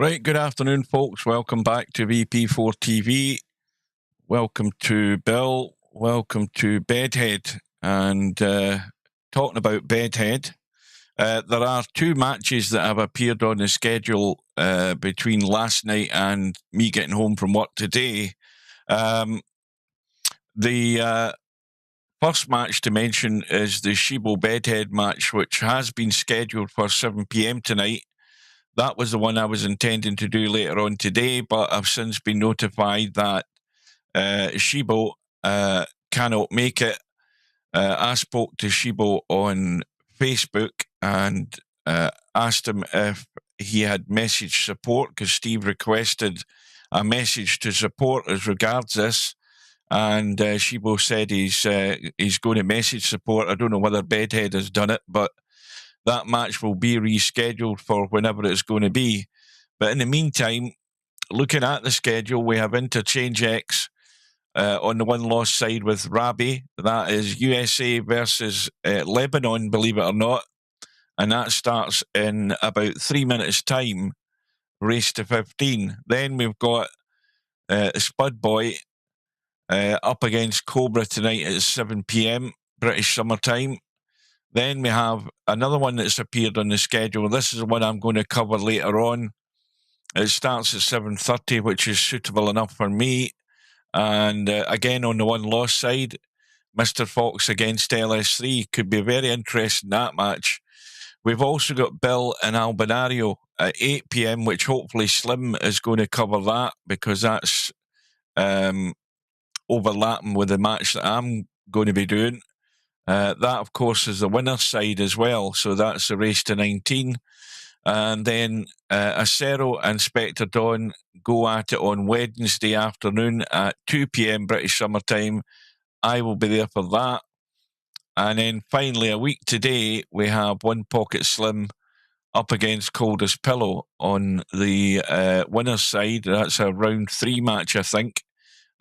Right, good afternoon, folks. Welcome back to VP4TV. Welcome to Bill. Welcome to Bedhead. And talking about Bedhead, there are two matches that have appeared on the schedule between last night and me getting home from work today. The first match to mention is the Shibo Bedhead match, which has been scheduled for 7 p.m. tonight. That was the one I was intending to do later on today, but I've since been notified that Shibo cannot make it. I spoke to Shibo on Facebook and asked him if he had message support, because Steve requested a message to support as regards this. And Shibo said he's going to message support. I don't know whether Bedhead has done it, but that match will be rescheduled for whenever it's going to be. But in the meantime, looking at the schedule, we have Interchangex on the one-loss side with Rabih. That is USA versus Lebanon, believe it or not. And that starts in about 3 minutes' time, race to 15. Then we've got Spud Boy up against Cobra tonight at 7 p.m. British summertime. Then we have another one that's appeared on the schedule. This is the one I'm going to cover later on. It starts at 7:30, which is suitable enough for me. And again, on the one-loss side, Mr. Fox against LS3 could be very interesting, that match. We've also got Bill and Albinario at 8 p.m, which hopefully Slim is going to cover that, because that's overlapping with the match that I'm going to be doing. That, of course, is the winner's side as well. So that's the race to 19. And then Acero and Spectre Dawn go at it on Wednesday afternoon at 2 p.m. British summertime. I will be there for that. And then finally, a week today, we have One Pocket Slim up against Coldest Pillow on the winner's side. That's a round 3 match, I think.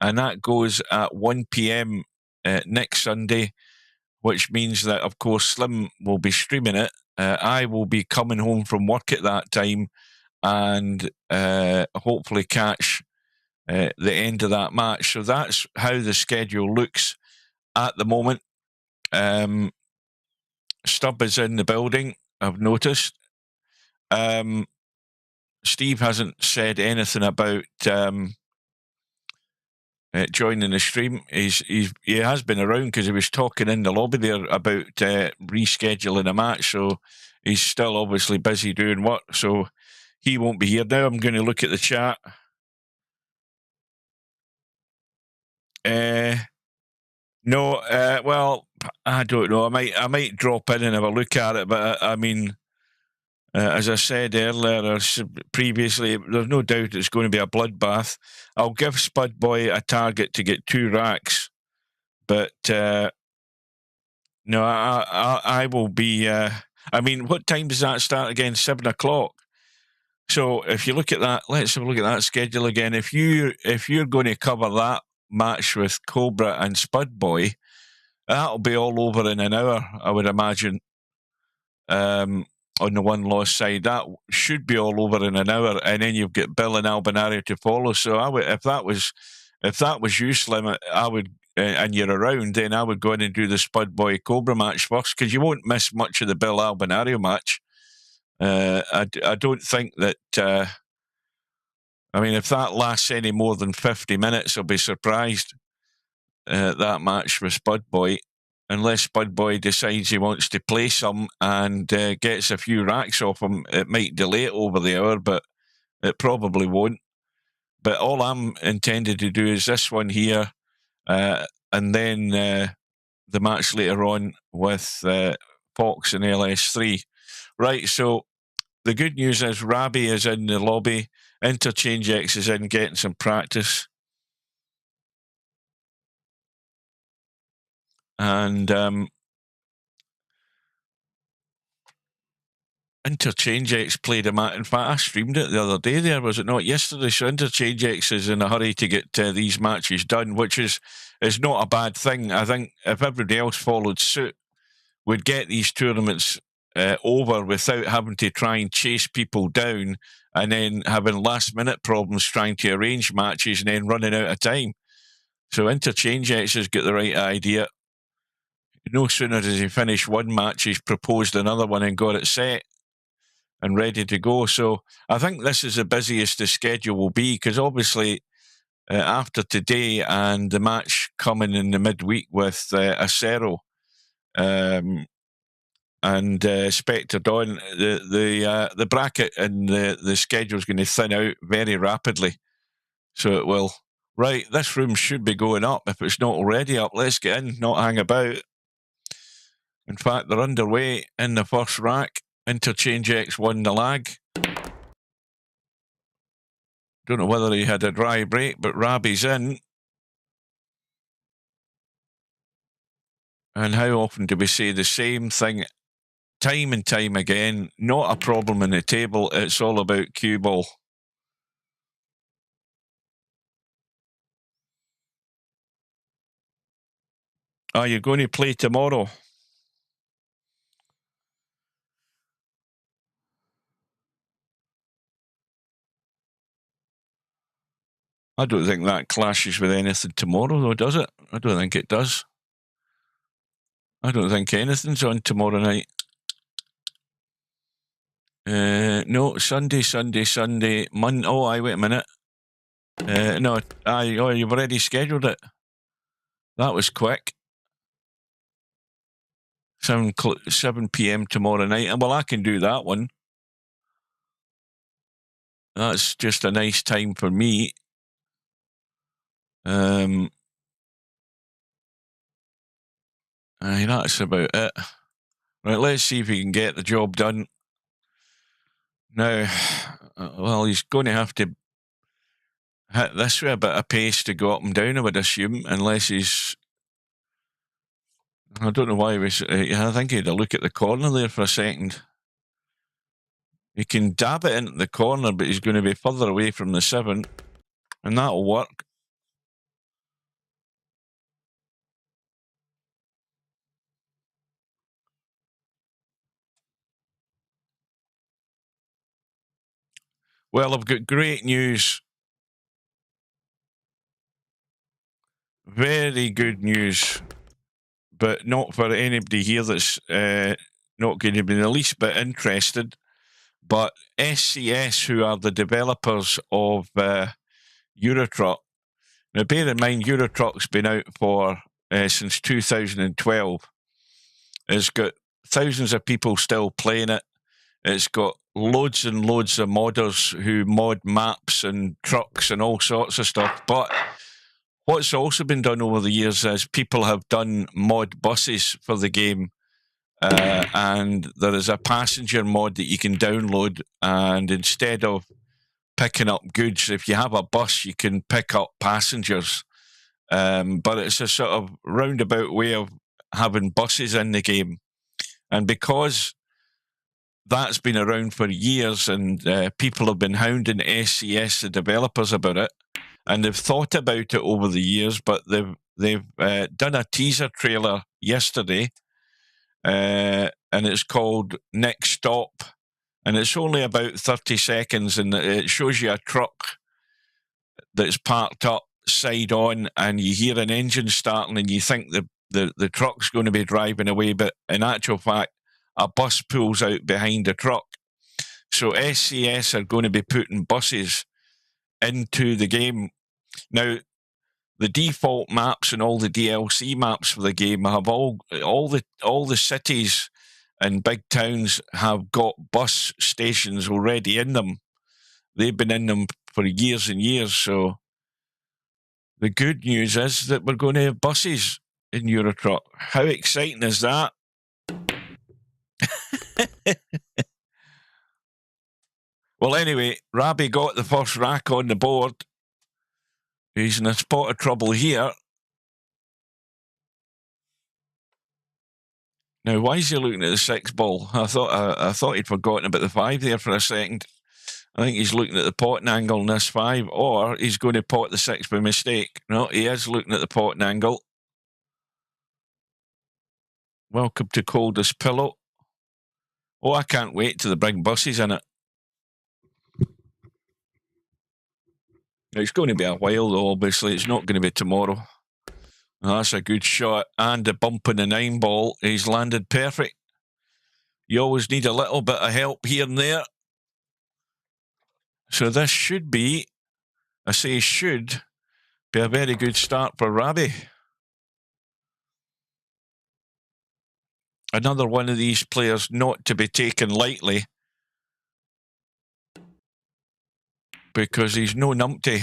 And that goes at 1 p.m. Next Sunday, which means that, of course, Slim will be streaming it. I will be coming home from work at that time and hopefully catch the end of that match. So that's how the schedule looks at the moment. Stubb is in the building, I've noticed. Steve hasn't said anything about joining the stream. He has been around, because he was talking in the lobby there about rescheduling a match, so he's still obviously busy doing work, so he won't be here. Now I'm going to look at the chat. No, well, I don't know. I might drop in and have a look at it, but I mean, as I said earlier, previously, there's no doubt it's going to be a bloodbath. I'll give Spud Boy a target to get 2 racks, but no, I will be. I mean, what time does that start again? 7 o'clock. So if you look at that, let's have a look at that schedule again. If you're going to cover that match with Cobra and Spud Boy, that'll be all over in an hour, I would imagine. On the one-loss side, that should be all over in an hour, and then you've got Bill and Albinario to follow. So I would, if that was you, Slim, I would, and you're around, then I would go in and do the Spud Boy Cobra match first, because you won't miss much of the Bill Albinario match. I don't think that. I mean, if that lasts any more than 50 minutes, I'll be surprised. That match with Spud Boy. Unless Spud Boy decides he wants to play some and gets a few racks off him, it might delay it over the hour, but it probably won't. But all I'm intended to do is this one here, and then the match later on with Fox and LS3. Right, so the good news is Rabih is in the lobby. Interchangex is in getting some practice. And Interchangex played a match. In fact, I streamed it the other day there, was it not? Yesterday. So Interchangex is in a hurry to get these matches done, which is not a bad thing. I think if everybody else followed suit, we'd get these tournaments over without having to try and chase people down and then having last-minute problems trying to arrange matches and then running out of time. So Interchangex has got the right idea. No sooner does he finish one match, he's proposed another one and got it set and ready to go. So I think this is the busiest the schedule will be, because obviously after today and the match coming in the midweek with Acero and Spectre Dawn, the bracket and the schedule is going to thin out very rapidly. So it will. Right, this room should be going up. If it's not already up, let's get in, not hang about. In fact, they're underway in the first rack. Interchangex won the lag. Don't know whether he had a dry break, but Rabih's in. And how often do we say the same thing time and time again? Not a problem in the table. It's all about cue ball. Are you going to play tomorrow? I don't think that clashes with anything tomorrow, though, does it? I don't think it does. I don't think anything's on tomorrow night. No, Sunday. Monday. Oh, wait a minute. No, you've already scheduled it. That was quick. 7 p.m. tomorrow night. And well, I can do that one. That's just a nice time for me. That's about it. Right, let's see if he can get the job done. Now, well, he's going to have to hit this with a bit of pace to go up and down, I would assume, unless he's... I don't know why he was... I think he had a look at the corner there for a second. He can dab it into the corner, but he's going to be further away from the 7, and that'll work. Well, I've got great news. Very good news, but not for anybody here that's not going to be the least bit interested. But SCS, who are the developers of Eurotruck, now bear in mind Eurotruck's been out for since 2012. It's got thousands of people still playing it. It's got loads and loads of modders who mod maps and trucks and all sorts of stuff. But what's also been done over the years is people have done mod buses for the game. And there is a passenger mod that you can download, and instead of picking up goods, if you have a bus, you can pick up passengers. But it's a sort of roundabout way of having buses in the game. And because that's been around for years and people have been hounding SCS, the developers, about it, and they've thought about it over the years, but they've done a teaser trailer yesterday, and it's called Next Stop, and it's only about 30 seconds, and it shows you a truck that's parked up side on, and you hear an engine starting, and you think the truck's going to be driving away, but in actual fact, a bus pulls out behind the truck. So SCS are going to be putting buses into the game. Now, the default maps and all the DLC maps for the game have all the cities and big towns have got bus stations already in them. They've been in them for years and years. So the good news is that we're going to have buses in Eurotruck. How exciting is that? Well, anyway, Rabih got the first rack on the board. He's in a spot of trouble here. Now, why is he looking at the 6 ball? I thought he'd forgotten about the 5 there for a second. I think he's looking at the potting angle in this 5, or he's going to pot the 6 by mistake. No, he is looking at the potting angle. Welcome to Coldest Pillow. Oh, I can't wait till they bring buses in it. It's going to be a while, though, obviously. It's not going to be tomorrow. That's a good shot. And a bump in the 9 ball. He's landed perfect. You always need a little bit of help here and there. So this should be, I say should, be a very good start for Rabih. Another one of these players not to be taken lightly, because he's no numpty.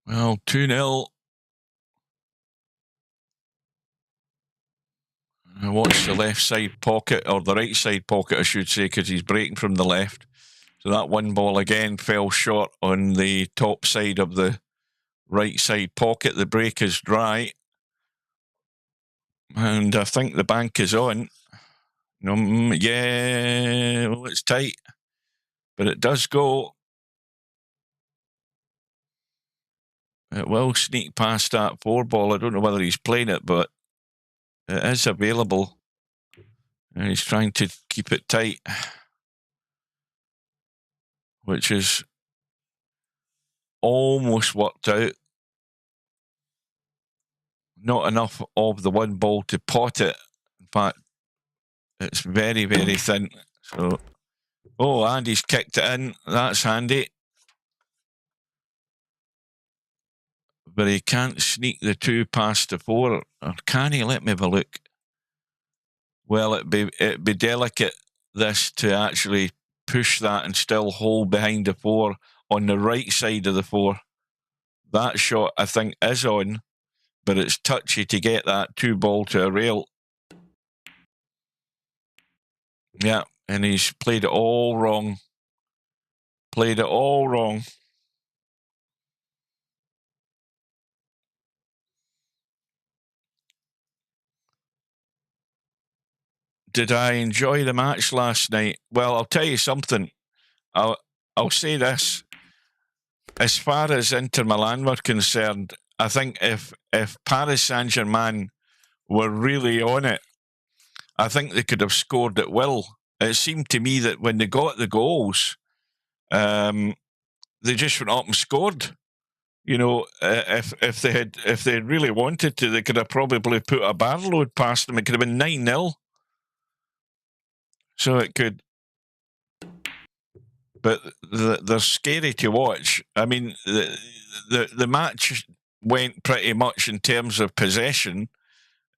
Well, 2-0. Watch the left side pocket, or the right side pocket, I should say, because he's breaking from the left. So that 1 ball again fell short on the top side of the right side pocket. The break is dry. And I think the bank is on. Yeah, well, it's tight. But it does go. It will sneak past that 4 ball. I don't know whether he's playing it, but it is available. And he's trying to keep it tight, which is almost worked out. Not enough of the 1 ball to pot it. In fact, it's very, very thin. So, oh, and he's kicked it in. That's handy. But he can't sneak the 2 past the 4. Or can he? Let me have a look. Well, it'd be delicate, this, to actually push that and still hold behind the 4 on the right side of the 4. That shot, I think, is on, but it's touchy to get that 2 ball to a rail. Yeah, and he's played it all wrong. Played it all wrong. Did I enjoy the match last night? Well, I'll tell you something. I'll say this. As far as Inter Milan were concerned, I think if Paris Saint-Germain were really on it, I think they could have scored at will. It seemed to me that when they got the goals, they just went up and scored. You know, if they had really wanted to, they could have probably put a barrel load past them. It could have been 9-0. So it could. But they're scary to watch. I mean, the match went pretty much in terms of possession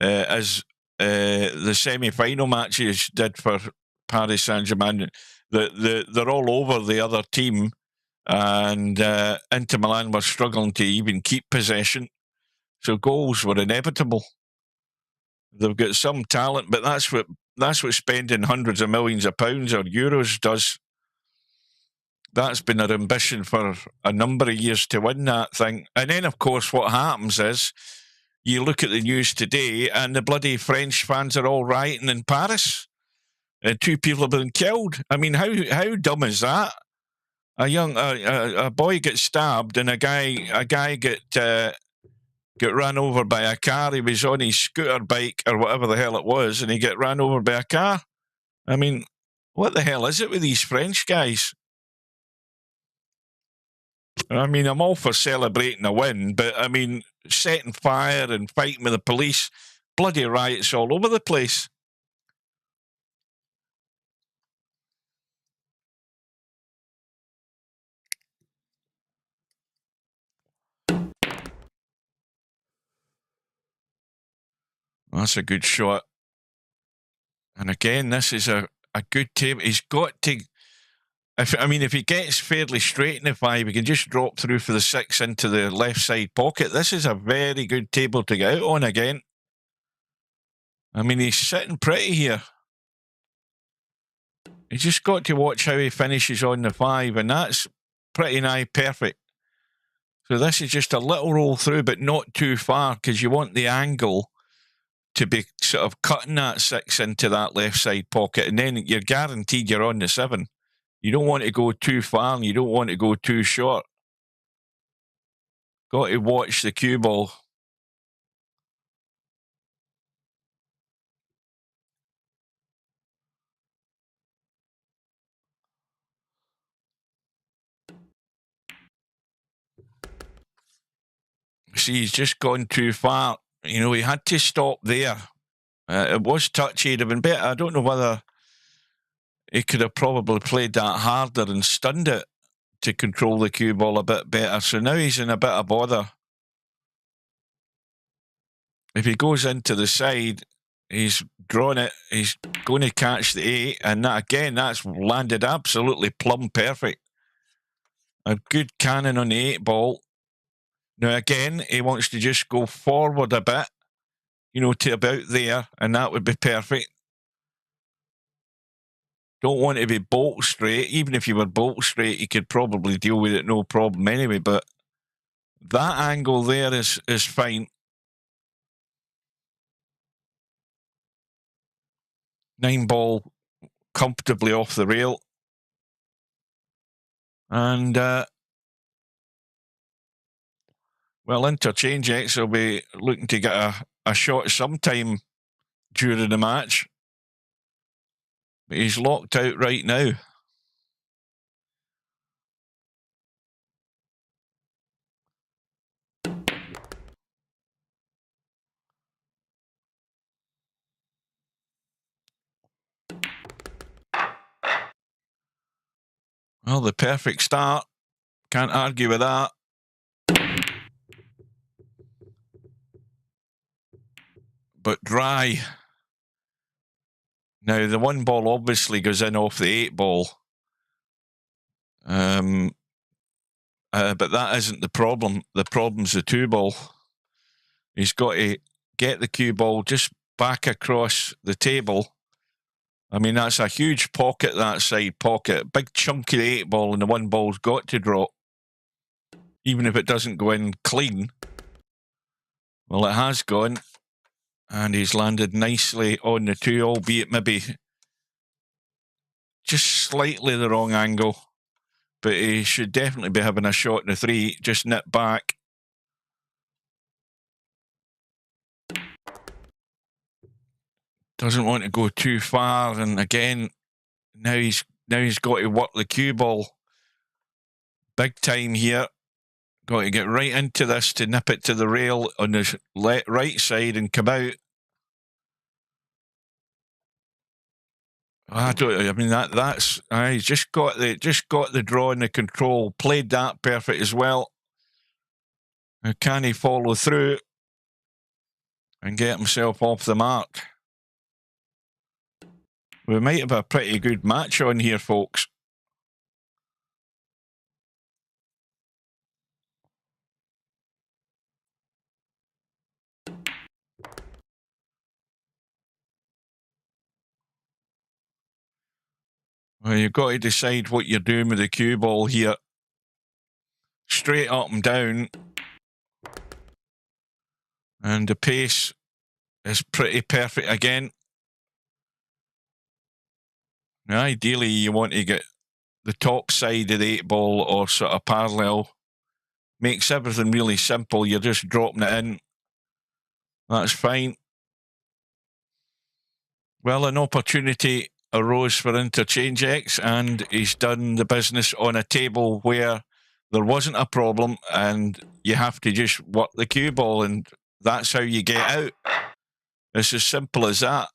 as the semi-final matches did for Paris Saint-Germain. They're all over the other team, and Inter Milan were struggling to even keep possession. So goals were inevitable. They've got some talent, but that's what spending hundreds of millions of pounds or euros does. That's been their ambition for a number of years, to win that thing. And then, of course, what happens is you look at the news today and the bloody French fans are all rioting in Paris. 2 people have been killed. I mean, how dumb is that? A boy gets stabbed and a guy get run over by a car. He was on his scooter bike or whatever the hell it was, and he get ran over by a car. I mean, what the hell is it with these French guys? I mean, I'm all for celebrating a win, but I mean, setting fire and fighting with the police, bloody riots all over the place. That's a good shot. And again, this is a good table. He's got to. If he gets fairly straight in the 5, he can just drop through for the 6 into the left side pocket. This is a very good table to get out on again. I mean, he's sitting pretty here. He's just got to watch how he finishes on the 5, and that's pretty nigh perfect. So this is just a little roll through, but not too far, because you want the angle to be sort of cutting that 6 into that left side pocket, and then you're guaranteed you're on the 7. You don't want to go too far, and you don't want to go too short. Got to watch the cue ball. See, he's just gone too far. You know, he had to stop there. It was touchy. It'd have been better. I don't know whether he could have probably played that harder and stunned it to control the cue ball a bit better. So now he's in a bit of bother. If he goes into the side, he's drawn it. He's going to catch the 8. And that, again, that's landed absolutely plumb perfect. A good cannon on the 8 ball. Now, again, he wants to just go forward a bit, you know, to about there, and that would be perfect. Don't want to be bolt straight. Even if you were bolt straight, you could probably deal with it no problem anyway, but that angle there is fine. 9 ball comfortably off the rail. And, well, Interchangex will be looking to get a shot sometime during the match. But he's locked out right now. Well, the perfect start. Can't argue with that. But dry. Now, the 1 ball obviously goes in off the 8 ball. But that isn't the problem. The problem's the 2 ball. He's got to get the cue ball just back across the table. I mean, that's a huge pocket, that side pocket. Big chunk of the 8 ball, and the 1 ball's got to drop. Even if it doesn't go in clean. Well, it has gone. And he's landed nicely on the 2, albeit maybe just slightly the wrong angle. But he should definitely be having a shot in the 3. Just nip back. Doesn't want to go too far. And again, now he's got to work the cue ball big time here. Got to get right into this to nip it to the rail on the right side and come out. I mean that's he's just got the draw and the control. Played that perfect as well. Now, can he follow through and get himself off the mark? We might have a pretty good match on here, folks. Well, you've got to decide what you're doing with the cue ball here. Straight up and down. And the pace is pretty perfect again. Now, ideally, you want to get the top side of the 8 ball or sort of parallel. Makes everything really simple. You're just dropping it in. That's fine. Well, an opportunity arose for Interchangex, and he's done the business on a table where there wasn't a problem, and you have to just work the cue ball, and that's how you get out. It's as simple as that.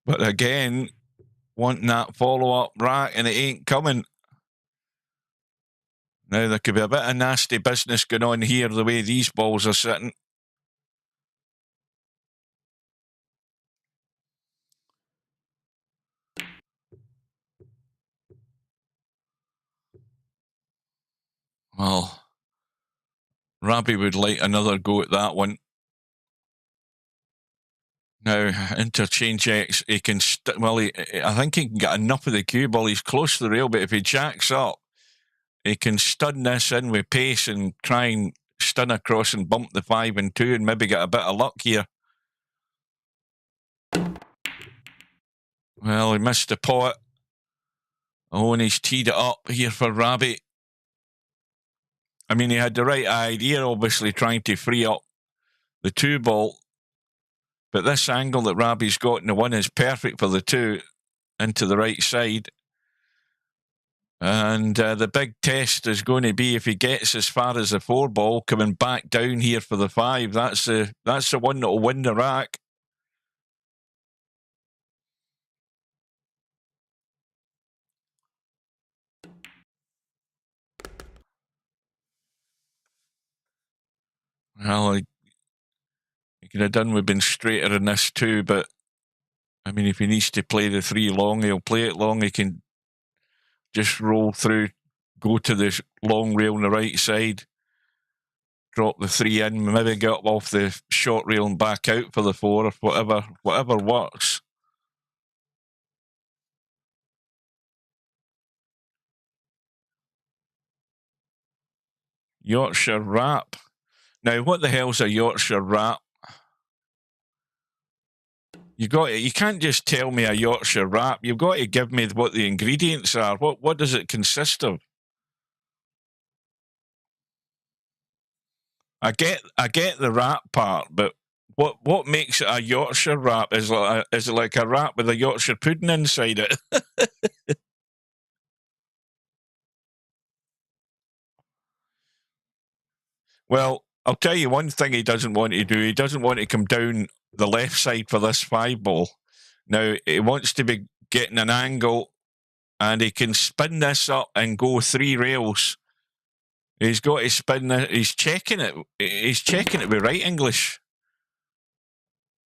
But again, wanting that follow-up rack, and it ain't coming. Now, there could be a bit of nasty business going on here, the way these balls are sitting. Well, Rabih would like another go at that one. Now, Interchangex, he can... I think he can get enough of the cue ball. He's close to the rail, but if he jacks up, he can stun this in with pace and try and stun across and bump the 5 and 2 and maybe get a bit of luck here. Well, he missed the pot. Oh, and he's teed it up here for Rabih. I mean, he had the right idea, obviously, trying to free up the 2 ball. But this angle that Rabih's got in the 1 is perfect for the 2 into the right side. And the big test is going to be if he gets as far as the 4 ball, coming back down here for the 5. That's the one that will win the rack. Well, he could have done with being straighter in this too, but I mean, if he needs to play the 3 long, he'll play it long. He can just roll through, go to the long rail on the right side, drop the 3 in, maybe get up off the short rail and back out for the 4, or whatever works. Yorkshire wrap. Now, what the hell's a Yorkshire wrap? You can't just tell me a Yorkshire wrap. You've got to give me what the ingredients are. What does it consist of? I get the wrap part, but what makes it a Yorkshire wrap? Is it like a wrap with a Yorkshire pudding inside it? Well, I'll tell you one thing he doesn't want to do. He doesn't want to come down the left side for this 5 ball. Now, he wants to be getting an angle, and he can spin this up and go 3 rails. He's got to spin it. He's checking it. He's checking it with right English.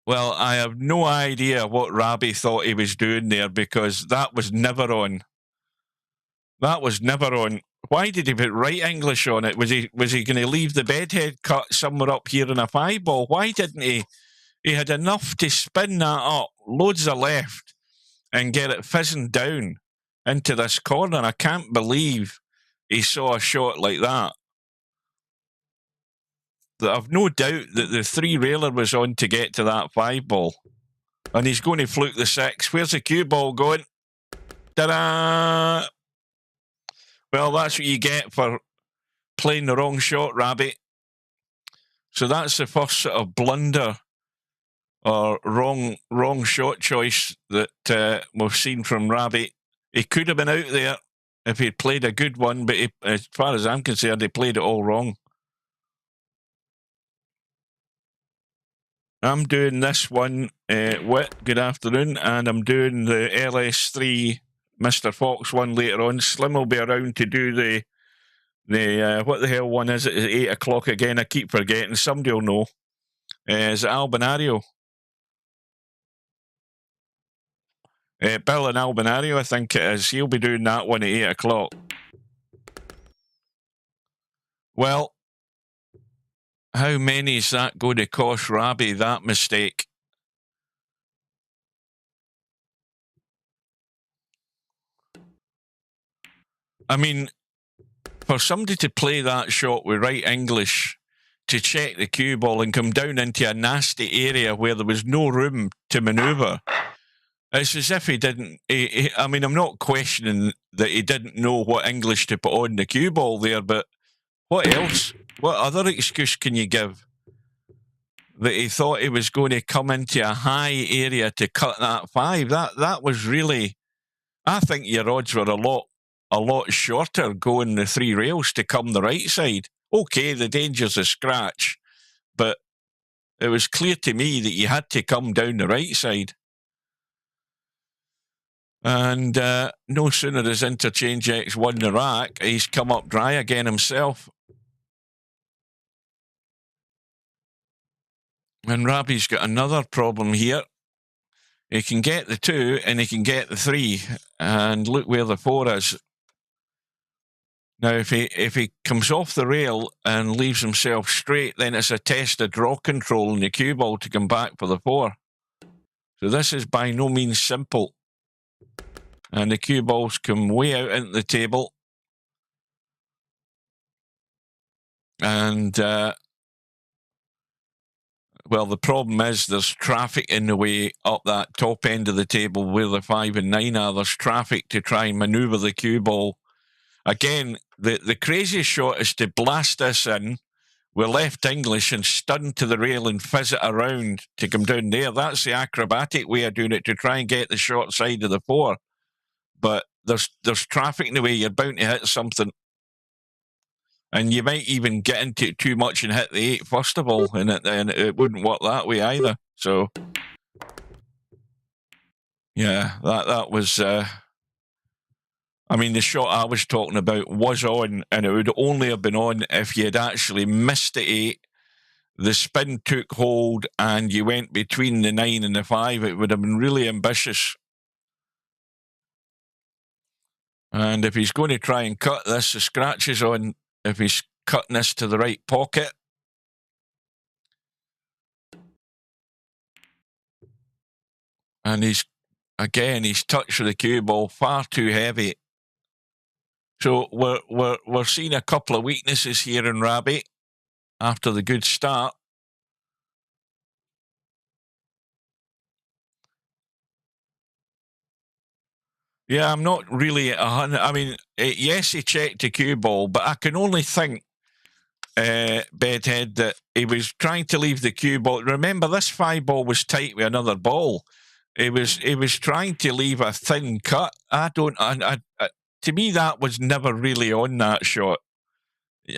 Well, I have no idea what Rabih thought he was doing there, because that was never on. That was never on. Why did he put right English on it? Was he going to leave the bedhead cut somewhere up here in a 5 ball? Why didn't he? He had enough to spin that up, loads of left, and get it fizzing down into this corner. I can't believe he saw a shot like that. I've no doubt that the 3 railer was on to get to that 5 ball. And he's going to fluke the 6. Where's the cue ball going? Ta-da! Well, that's what you get for playing the wrong shot, Rabih. So that's the first sort of blunder or wrong shot choice that we've seen from Rabih. He could have been out there if he'd played a good one, but as far as I'm concerned, he played it all wrong. I'm doing this one, good afternoon, and I'm doing the LS3 Mr. Fox one later on. Slim will be around to do the what the hell one is it? It's 8 o'clock again. I keep forgetting. Somebody will know. Is it Albinario? Bill and Albinario, I think it is. He'll be doing that one at 8 o'clock. Well, how many is that going to cost Rabih, that mistake? I mean, for somebody to play that shot with right English, to check the cue ball and come down into a nasty area where there was no room to manoeuvre, it's as if he didn't... I mean, I'm not questioning that he didn't know what English to put on the cue ball there, but what else? What other excuse can you give? That he thought he was going to come into a high area to cut that 5. That was really... I think your odds were a lot shorter going the 3 rails to come the right side. Okay, the danger's a scratch, but it was clear to me that you had to come down the right side. And no sooner has Interchangex won the rack, he's come up dry again himself. And Rabih's got another problem here. He can get the 2 and he can get the 3. And look where the 4 is. Now, if he comes off the rail and leaves himself straight, then it's a test of draw control in the cue ball to come back for the 4. So this is by no means simple. And the cue balls come way out into the table. And, well, the problem is there's traffic in the way up that top end of the table where the 5 and 9 are. There's traffic to try and manoeuvre the cue ball. Again, the craziest shot is to blast this in with left English and stun to the rail and fizz it around to come down there. That's the acrobatic way of doing it, to try and get the short side of the 4. But there's traffic in the way. You're bound to hit something. And you might even get into it too much and hit the 8 first of all, and it wouldn't work that way either. So, yeah, that was... I mean, the shot I was talking about was on, and it would only have been on if you had actually missed the 8, the spin took hold, and you went between the 9 and the 5. It would have been really ambitious. And if he's going to try and cut this, the scratch is on. If he's cutting this to the right pocket. And he's touched with the cue ball far too heavy. So we're seeing a couple of weaknesses here in Rabih after the good start. Yeah, I'm not really I mean, yes, he checked the cue ball, but I can only think, Bedhead, that he was trying to leave the cue ball. Remember, this 5 ball was tight with another ball. He was trying to leave a thin cut. To me, that was never really on that shot.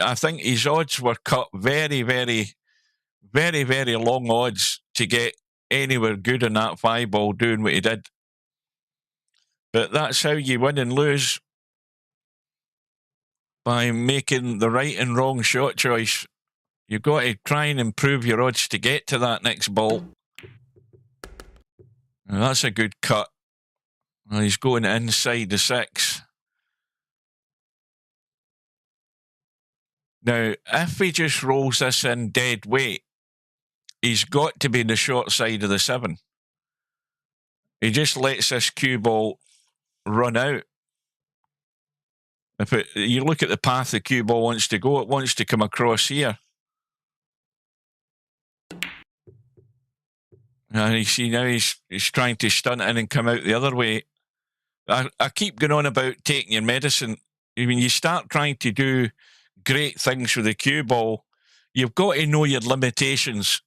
I think his odds were cut very, very, very, very long odds to get anywhere good in that 5 ball doing what he did. But that's how you win and lose, by making the right and wrong shot choice. You've got to try and improve your odds to get to that next ball. Now, that's a good cut. Well, he's going inside the 6. Now, if he just rolls this in dead weight, he's got to be the short side of the 7. He just lets this cue ball run out. If you look at the path the cue ball wants to go, it wants to come across here. And you see now he's trying to stunt in and come out the other way. I keep going on about taking your medicine. When you start trying to do great things with the cue ball, you've got to know your limitations.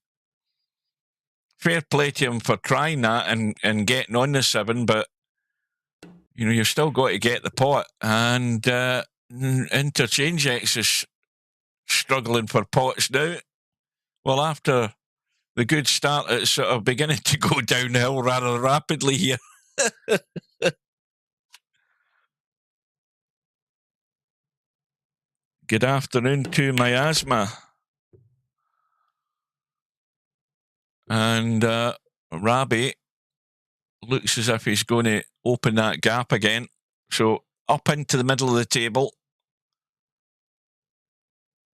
Fair play to him for trying that and getting on the 7, but you've still got to get the pot. And Interchangex is struggling for pots now. Well, after the good start, it's sort of beginning to go downhill rather rapidly here. Good afternoon to Miasma. And Rabih looks as if he's going to open that gap again. So up into the middle of the table,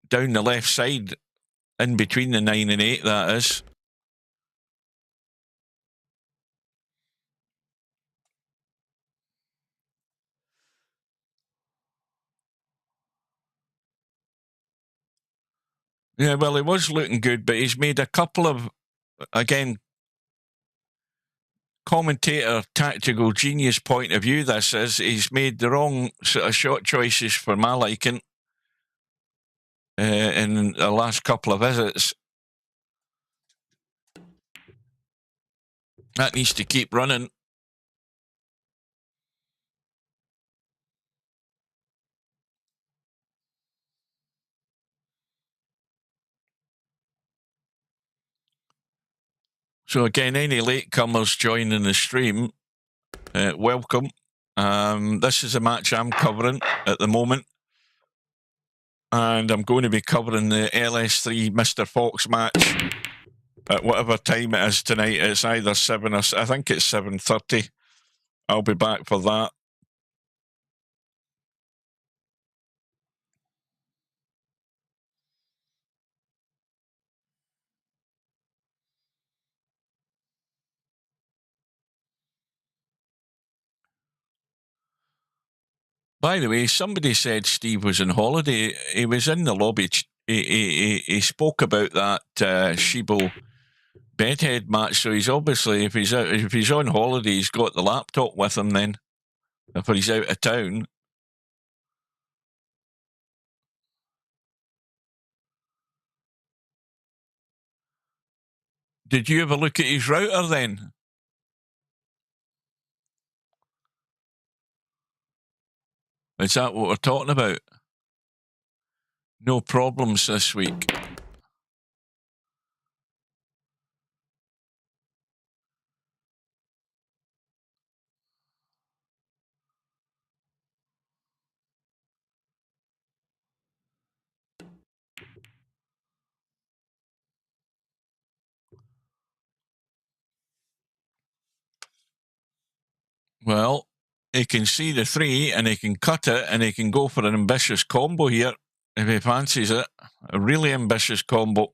down the left side, in between the 9 and 8, that is. Yeah, well, he was looking good, but he's made a couple of, again, commentator tactical genius point of view, this is. He's made the wrong sort of shot choices for my liking in the last couple of visits. That needs to keep running. So again, any latecomers joining the stream, welcome. This is a match I'm covering at the moment. And I'm going to be covering the LS3 Mr. Fox match at whatever time it is tonight. It's either 7 or I think it's 7:30. I'll be back for that. By the way, somebody said Steve was on holiday. He was in the lobby. He spoke about that Shibo bedhead match. So he's obviously, if he's on holiday, he's got the laptop with him. Then, if he's out of town. Did you have a look at his router then? Is that what we're talking about? No problems this week. Well, he can see the 3 and he can cut it and he can go for an ambitious combo here if he fancies it. A really ambitious combo.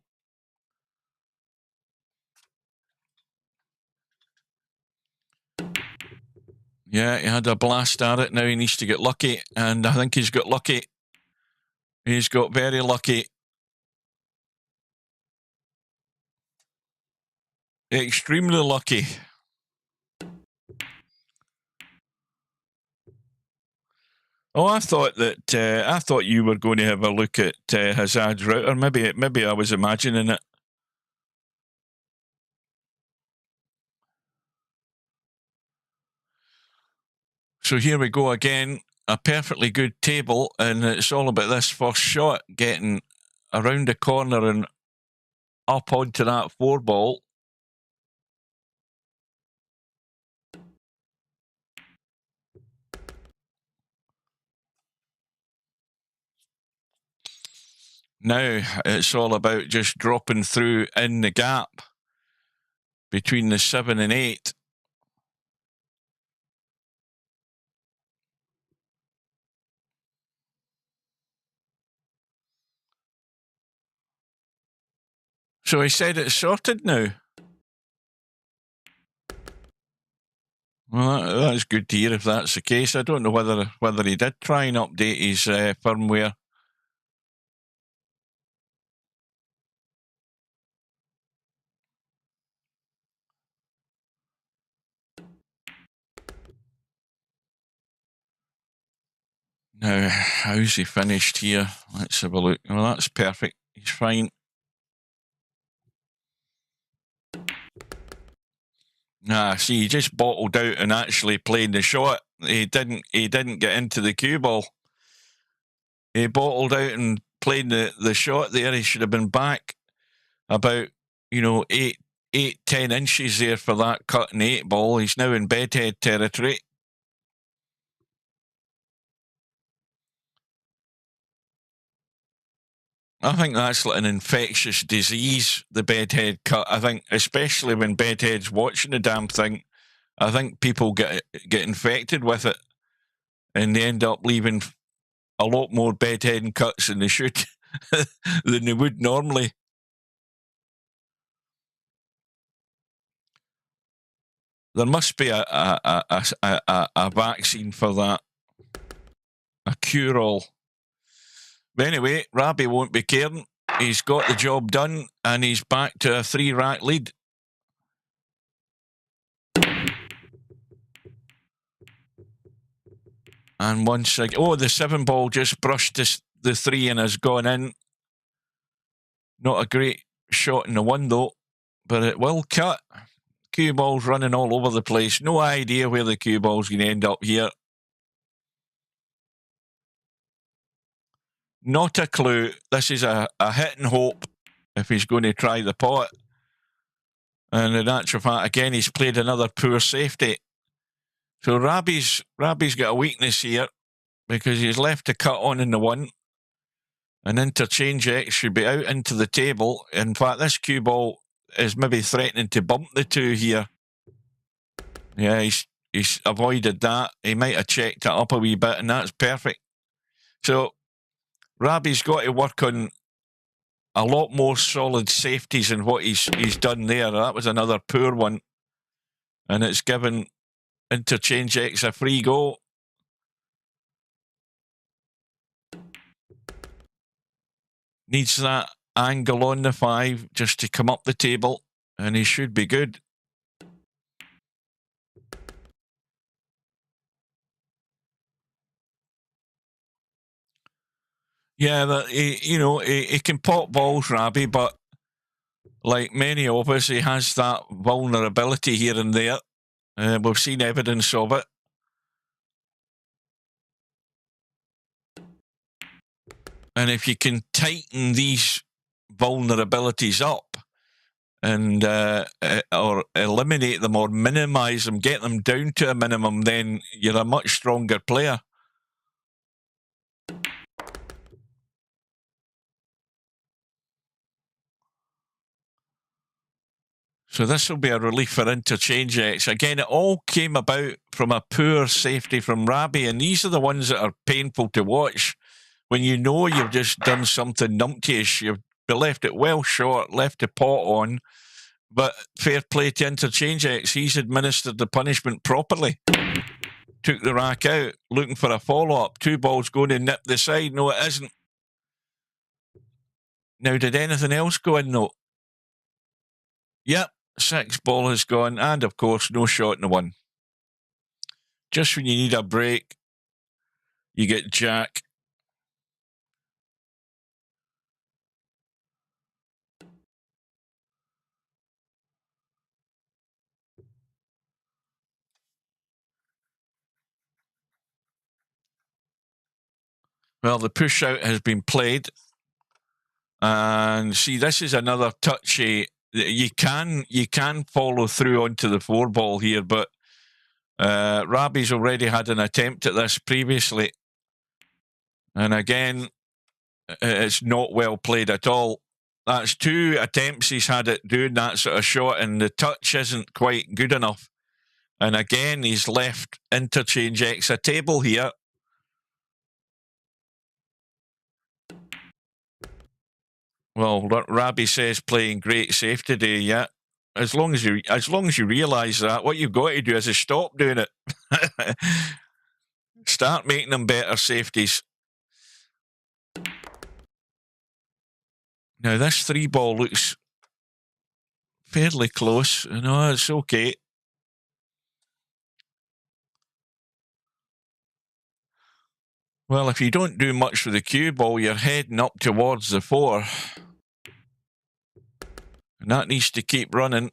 Yeah, he had a blast at it. Now he needs to get lucky, and I think he's got lucky. He's got very lucky. Extremely lucky. Oh, I thought you were going to have a look at Hazard's router. Maybe I was imagining it. So here we go again. A perfectly good table, and it's all about this first shot, getting around the corner and up onto that 4 ball. Now it's all about just dropping through in the gap between the 7 and 8. So he said it's sorted now. Well, that's good to hear if that's the case. I don't know whether he did try and update his firmware. Now, how's he finished here? Let's have a look. Well, that's perfect. He's fine. See, he just bottled out and actually played the shot. He didn't get into the cue ball. He bottled out and played the shot there. He should have been back about, 10 inches there for that cut and 8 ball. He's now in bedhead territory. I think that's like an infectious disease, the bedhead cut. I think, especially when bedhead's watching the damn thing, I think people get infected with it, and they end up leaving a lot more bedhead cuts than they should than they would normally. There must be a vaccine for that, a cure-all. But anyway, Rabih won't be caring. He's got the job done, and he's back to a 3-rack lead. And once again, the 7 ball just brushed the 3 and has gone in. Not a great shot in the 1 though, but it will cut. Cue ball's running all over the place. No idea where the cue ball's going to end up here. Not a clue. This is a hit and hope if he's going to try the pot. And in actual fact, again, he's played another poor safety. So Rabih's got a weakness here because he's left the cut on in the 1. And Interchangex should be out into the table. In fact, this cue ball is maybe threatening to bump the 2 here. Yeah, he's avoided that. He might have checked it up a wee bit, and that's perfect. So Rabih's got to work on a lot more solid safeties than what he's done there. That was another poor one. And it's given Interchangex a free go. Needs that angle on the 5 just to come up the table, and he should be good. Yeah, he can pop balls, Rabih, but like many of us, he has that vulnerability here and there. We've seen evidence of it. And if you can tighten these vulnerabilities up and or eliminate them or minimize them, get them down to a minimum, then you're a much stronger player. So this will be a relief for Interchangex. Again, it all came about from a poor safety from Rabih, and these are the ones that are painful to watch. When you know you've just done something numptyish, you've left it well short, left the pot on, but fair play to Interchangex. He's administered the punishment properly. Took the rack out, looking for a follow-up. 2 balls going to nip the side. No, it isn't. Now, did anything else go in, though? Yep, 6 ball has gone, and of course, no shot in the 1. Just when you need a break, you get jack. Well, the push out has been played. And see, this is another touchy. You can follow through onto the 4 ball here, but Rabih's already had an attempt at this previously. And again, it's not well played at all. That's 2 attempts he's had at doing that sort of shot, and the touch isn't quite good enough. And again, he's left Interchangex a table here. Well, Rabih says playing great safe today, yeah. As long as you realise that, what you've got to do is stop doing it. Start making them better safeties. Now, this 3 ball looks fairly close. No, it's okay. Well, if you don't do much with the cue ball, you're heading up towards the 4. And that needs to keep running.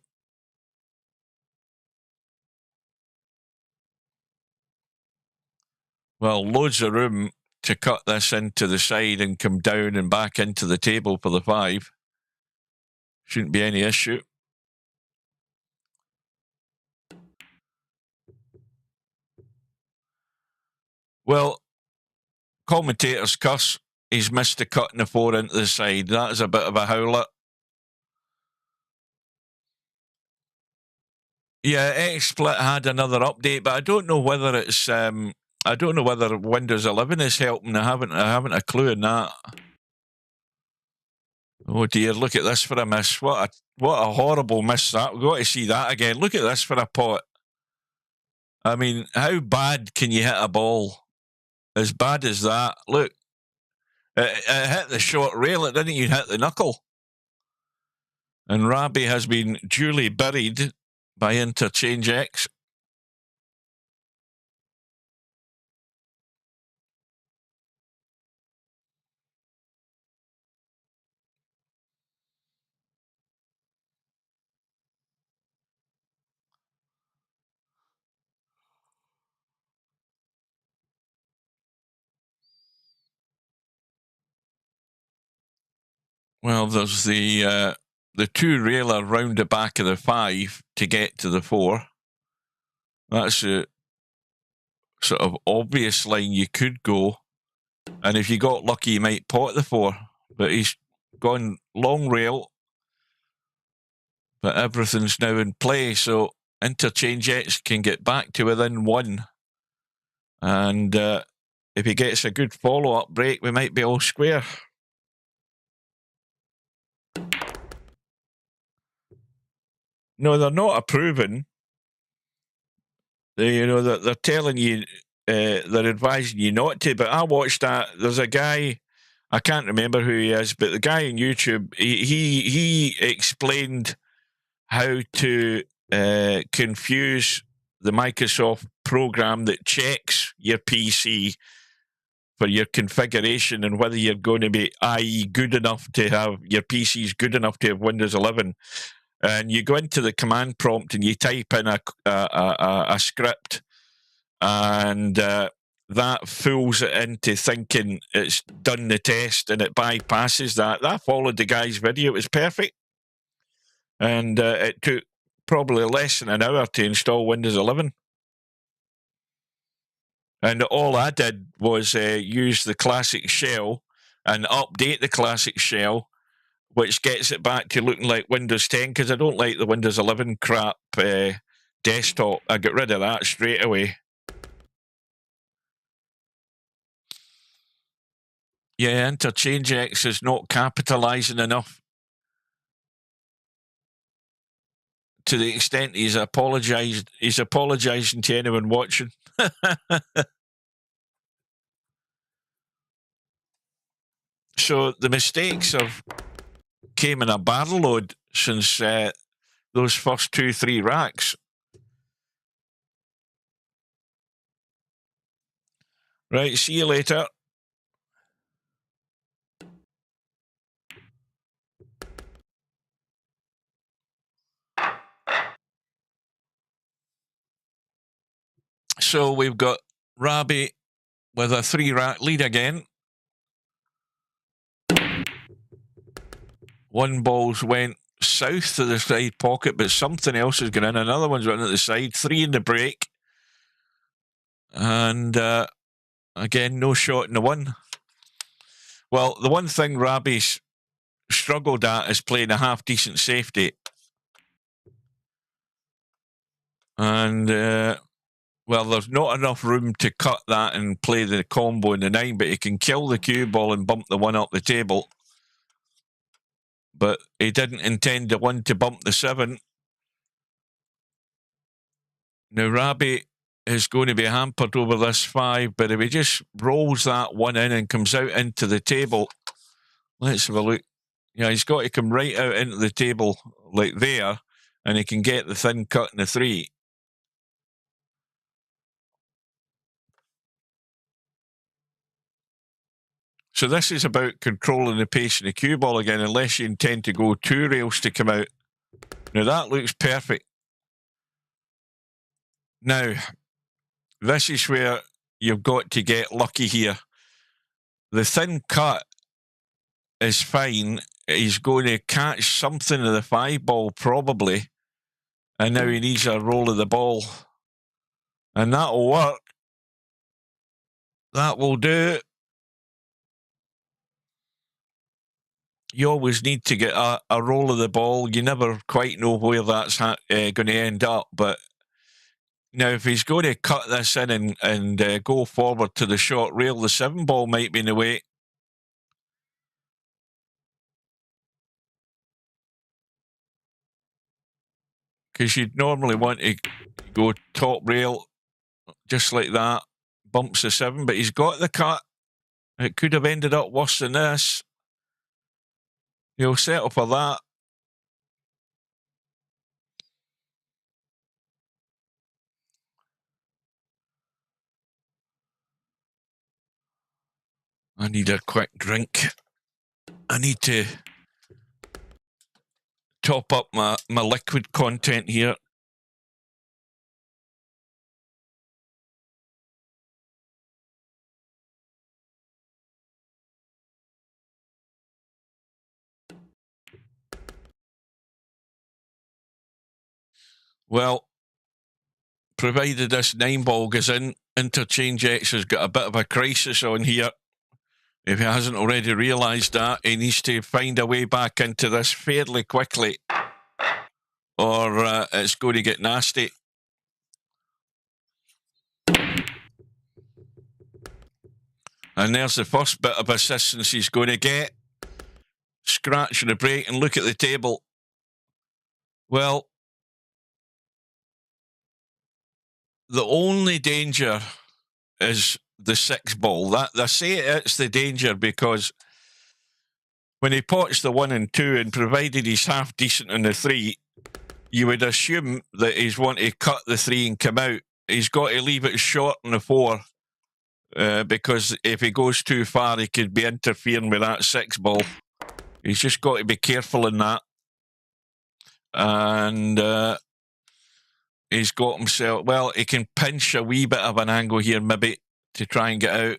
Well, loads of room to cut this into the side and come down and back into the table for the 5. Shouldn't be any issue. Well, commentators cuss. He's missed the cut in the 4 into the side. That is a bit of a howler. Yeah, XSplit had another update, but I don't know whether it's I don't know whether Windows 11 is helping. I haven't a clue in that. Oh dear, look at this for a miss. What a horrible miss that. We've got to see that again. Look at this for a pot. I mean, how bad can you hit a ball? As bad as that. Look, it hit the short rail. It didn't even hit the knuckle. And Rabih has been duly buried by Interchangex. Well, there's the 2 railer round the back of the 5 to get to the 4. That's a sort of obvious line you could go. And if you got lucky, you might pot the 4. But he's gone long rail. But everything's now in play. So Interchangex can get back to within 1. And if he gets a good follow-up break, we might be all square. No, they're not approving. They're telling you, they're advising you not to. But I watched that. There's a guy, I can't remember who he is, but the guy on YouTube, he explained how to confuse the Microsoft program that checks your PC for your configuration and whether you're going to be, i.e., good enough to have your PC's good enough to have Windows 11. And you go into the command prompt and you type in a script, and that fools it into thinking it's done the test, and it bypasses that. That followed the guy's video. It was perfect. And it took probably less than an hour to install Windows 11. And all I did was use the classic shell and update the classic shell, which gets it back to looking like Windows 10, because I don't like the Windows 11 crap desktop. I got rid of that straight away. Yeah, Interchangex is not capitalising enough to the extent he's apologising to anyone watching. So the mistakes came in a barrel load since those first 2-3 racks. Right, see you later. So we've got Rabih with a 3-rack lead again. One ball's went south to the side pocket, but something else has gone in. Another one's went at the side. 3 in the break. And again, no shot in the one. Well, the one thing Rabih's struggled at is playing a half-decent safety. And, well, there's not enough room to cut that and play the combo in the 9, but he can kill the cue ball and bump the 1 up the table. But he didn't intend the 1 to bump the 7. Now, Rabih is going to be hampered over this 5, but if he just rolls that 1 in and comes out into the table, let's have a look. Yeah, he's got to come right out into the table like there, and he can get the thin cut in the 3. So this is about controlling the pace in the cue ball again, unless you intend to go 2 rails to come out. Now, that looks perfect. Now, this is where you've got to get lucky here. The thin cut is fine. He's going to catch something of the 5 ball, probably. And now he needs a roll of the ball. And that'll work. That will do. You always need to get a roll of the ball. You never quite know where that's going to end up. But now, if he's going to cut this in and go forward to the short rail, the 7 ball might be in the way. Because you'd normally want to go top rail, just like that, bumps the 7, but he's got the cut. It could have ended up worse than this. He'll settle for that. I need a quick drink. I need to top up my liquid content here. Well, provided this 9 ball goes in, Interchangex has got a bit of a crisis on here. If he hasn't already realised that, he needs to find a way back into this fairly quickly, or it's going to get nasty. And there's the first bit of assistance he's going to get. Scratch the break and look at the table. Well, the only danger is the 6 ball. I say it's the danger because when he pots the 1 and 2, and provided he's half decent on the 3, you would assume that he's wanting to cut the 3 and come out. He's got to leave it short on the 4, because if he goes too far, he could be interfering with that 6 ball. He's just got to be careful in that. And he's got himself, well, he can pinch a wee bit of an angle here, maybe, to try and get out.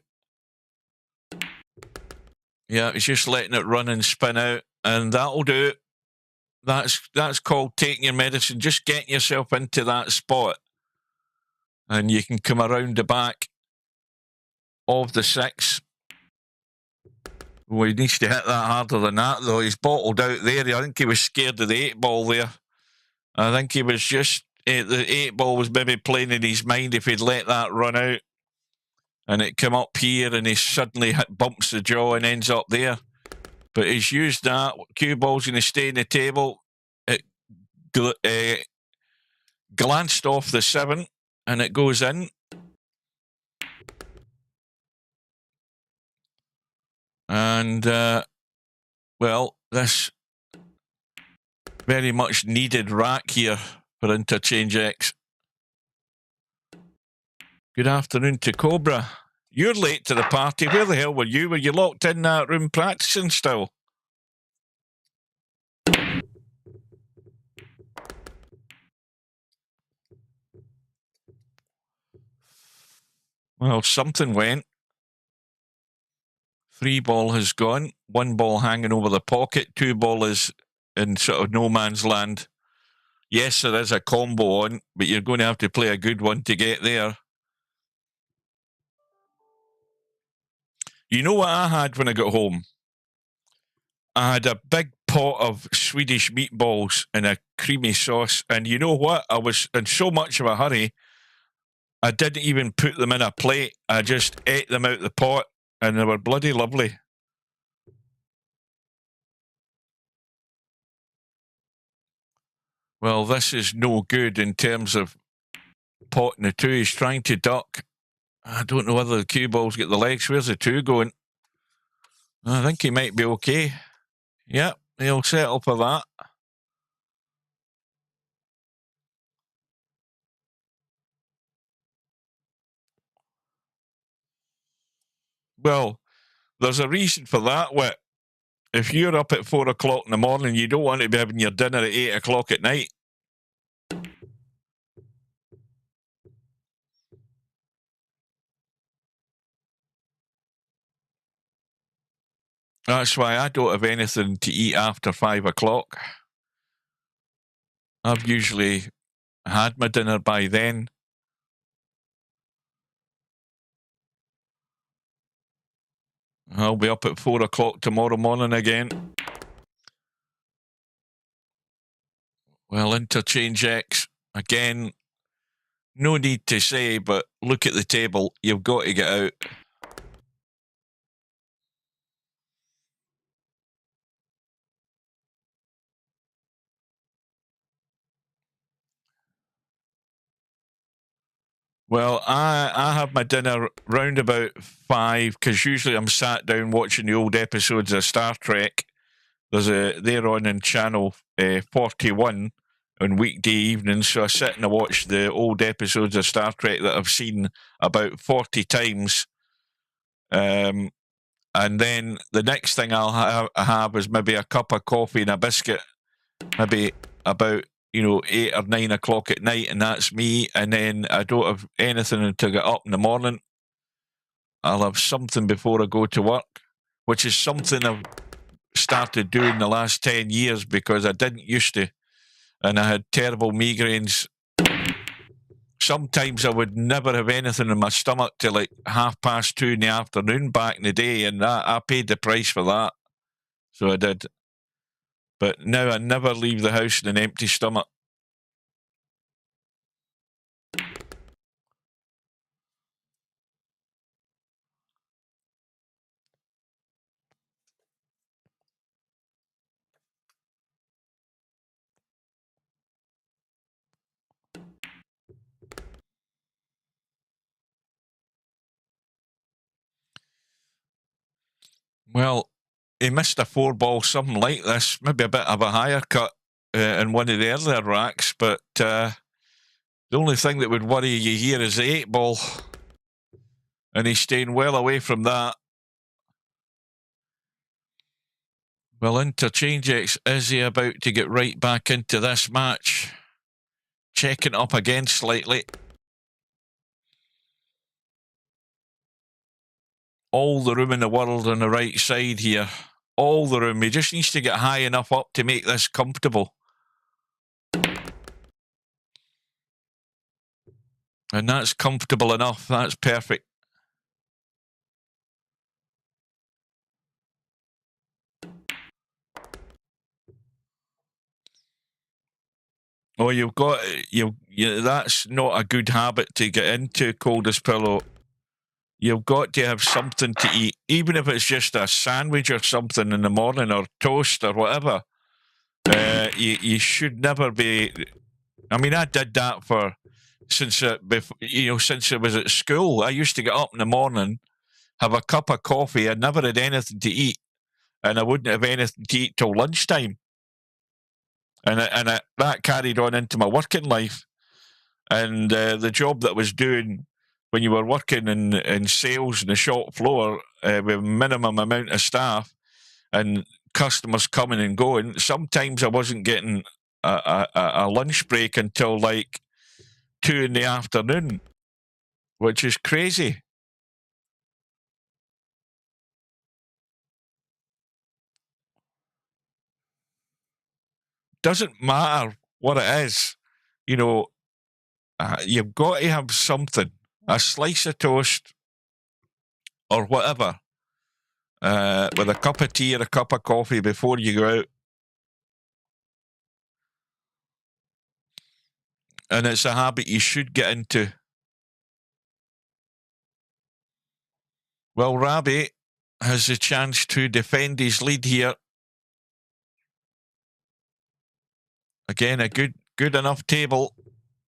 Yeah, he's just letting it run and spin out, and that'll do it. That's called taking your medicine, just getting yourself into that spot, and you can come around the back of the 6. Well, he needs to hit that harder than that, though. He's bottled out there. I think he was scared of the 8 ball there. I think he was just, the 8 ball was maybe playing in his mind if he'd let that run out. And it come up here, and he suddenly bumps the jaw and ends up there. But he's used that. Cue ball's going to stay in the table. It glanced off the 7, and it goes in. And, well, this very much needed rack here for Interchangex. Good afternoon to Cobra. You're late to the party. Where the hell were you? Were you locked in that room practicing still? Well, something went. 3 ball has gone. 1 ball hanging over the pocket. 2 ball is in sort of no man's land. Yes, there is a combo on, but you're going to have to play a good one to get there. You know what I had when I got home? I had a big pot of Swedish meatballs in a creamy sauce, and you know what? I was in so much of a hurry, I didn't even put them in a plate. I just ate them out the pot, and they were bloody lovely. Well, this is no good in terms of potting the 2. He's trying to duck. I don't know whether the cue ball's got the legs. Where's the 2 going? I think he might be okay. Yep, he'll settle for that. Well, there's a reason for that, Whit. If you're up at 4 o'clock in the morning, you don't want to be having your dinner at 8 o'clock at night. That's why I don't have anything to eat after 5 o'clock. I've usually had my dinner by then. I'll be up at 4 o'clock tomorrow morning again. Well, Interchangex, again, no need to say, but look at the table. You've got to get out. Well, I have my dinner round about 5, because usually I'm sat down watching the old episodes of Star Trek. They're on in channel 41 on weekday evenings, so I sit and I watch the old episodes of Star Trek that I've seen about 40 times. And then the next thing I'll have is maybe a cup of coffee and a biscuit, maybe about 8 or 9 o'clock at night, and that's me. And then I don't have anything until I get up in the morning. I'll have something before I go to work, which is something I've started doing the last 10 years because I didn't used to, and I had terrible migraines. Sometimes I would never have anything in my stomach till like 2:30 in the afternoon back in the day, and I paid the price for that. So I did. But now I never leave the house in an empty stomach. Well, he missed a 4-ball, something like this, maybe a bit of a higher cut in one of the earlier racks, but the only thing that would worry you here is the 8-ball, and he's staying well away from that. Well, Interchangex, is he about to get right back into this match? Checking up again slightly. All the room in the world on the right side here. All the room. He just needs to get high enough up to make this comfortable. And that's comfortable enough. That's perfect. Oh, you've got that's not a good habit to get into, Coldest Pillow. You've got to have something to eat, even if it's just a sandwich or something in the morning, or toast or whatever. You should never be. I mean, I did that since I was at school. I used to get up in the morning, have a cup of coffee. I never had anything to eat, and I wouldn't have anything to eat till lunchtime. And that carried on into my working life. And the job that I was doing when you were working in sales in the shop floor with minimum amount of staff and customers coming and going, sometimes I wasn't getting a lunch break until like 2 in the afternoon, which is crazy. Doesn't matter what it is, you've got to have something, a slice of toast or whatever, with a cup of tea or a cup of coffee before you go out. And it's a habit you should get into. Well, Rabih has a chance to defend his lead here. Again, a good enough table.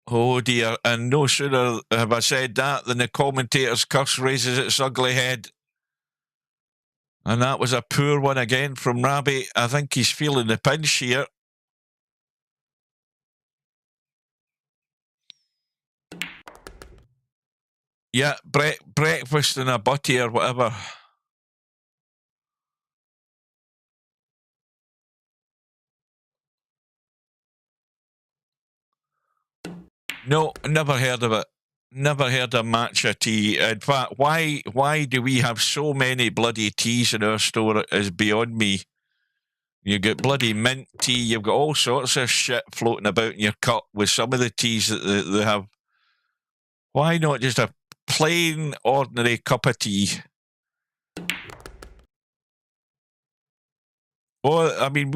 Oh dear, and no sooner have I said that than the commentator's curse raises its ugly head. And that was a poor one again from Rabih. I think he's feeling the pinch here. Yeah, breakfast and a butty or whatever. No, never heard of it. Never heard of matcha tea. In fact, why do we have so many bloody teas in our store is beyond me. You get bloody mint tea. You've got all sorts of shit floating about in your cup with some of the teas that they have. Why not just a plain, ordinary cup of tea? Well, I mean,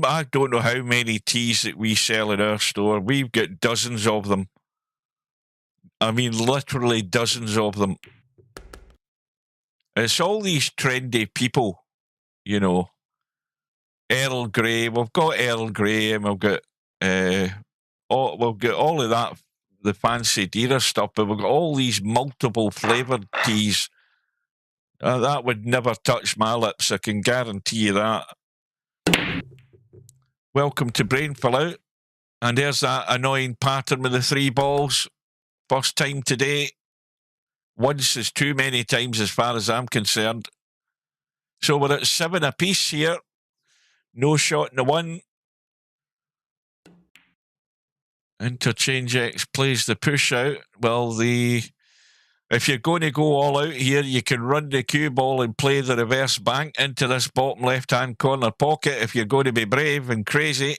I don't know how many teas that we sell in our store. We've got dozens of them. I mean, literally dozens of them. It's all these trendy people, Earl Grey. We've got Earl Grey, and we've got all of that, the fancy dearer stuff. But we've got all these multiple flavoured teas. That would never touch my lips. I can guarantee you that. Welcome to Brain Fill Out. And there's that annoying pattern with the 3 balls. First time today. Once is too many times as far as I'm concerned. So we're at 7 apiece here. No shot in the 1. Interchangex plays the push out. Well, if you're going to go all out here, you can run the cue ball and play the reverse bank into this bottom left-hand corner pocket if you're going to be brave and crazy.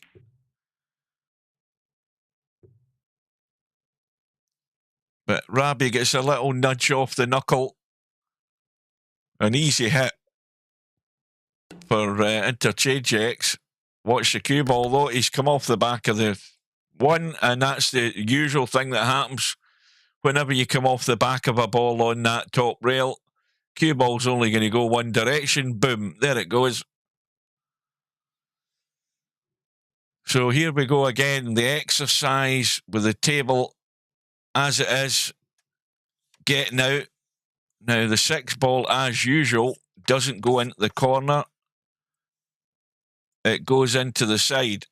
But Rabih gets a little nudge off the knuckle. An easy hit for Interchangex. Watch the cue ball, though. He's come off the back of the 1, and that's the usual thing that happens whenever you come off the back of a ball on that top rail. Cue ball's only going to go one direction. Boom, there it goes. So here we go again, the exercise with the table as it is, getting out. Now, the 6 ball, as usual, doesn't go into the corner. it goes into the side.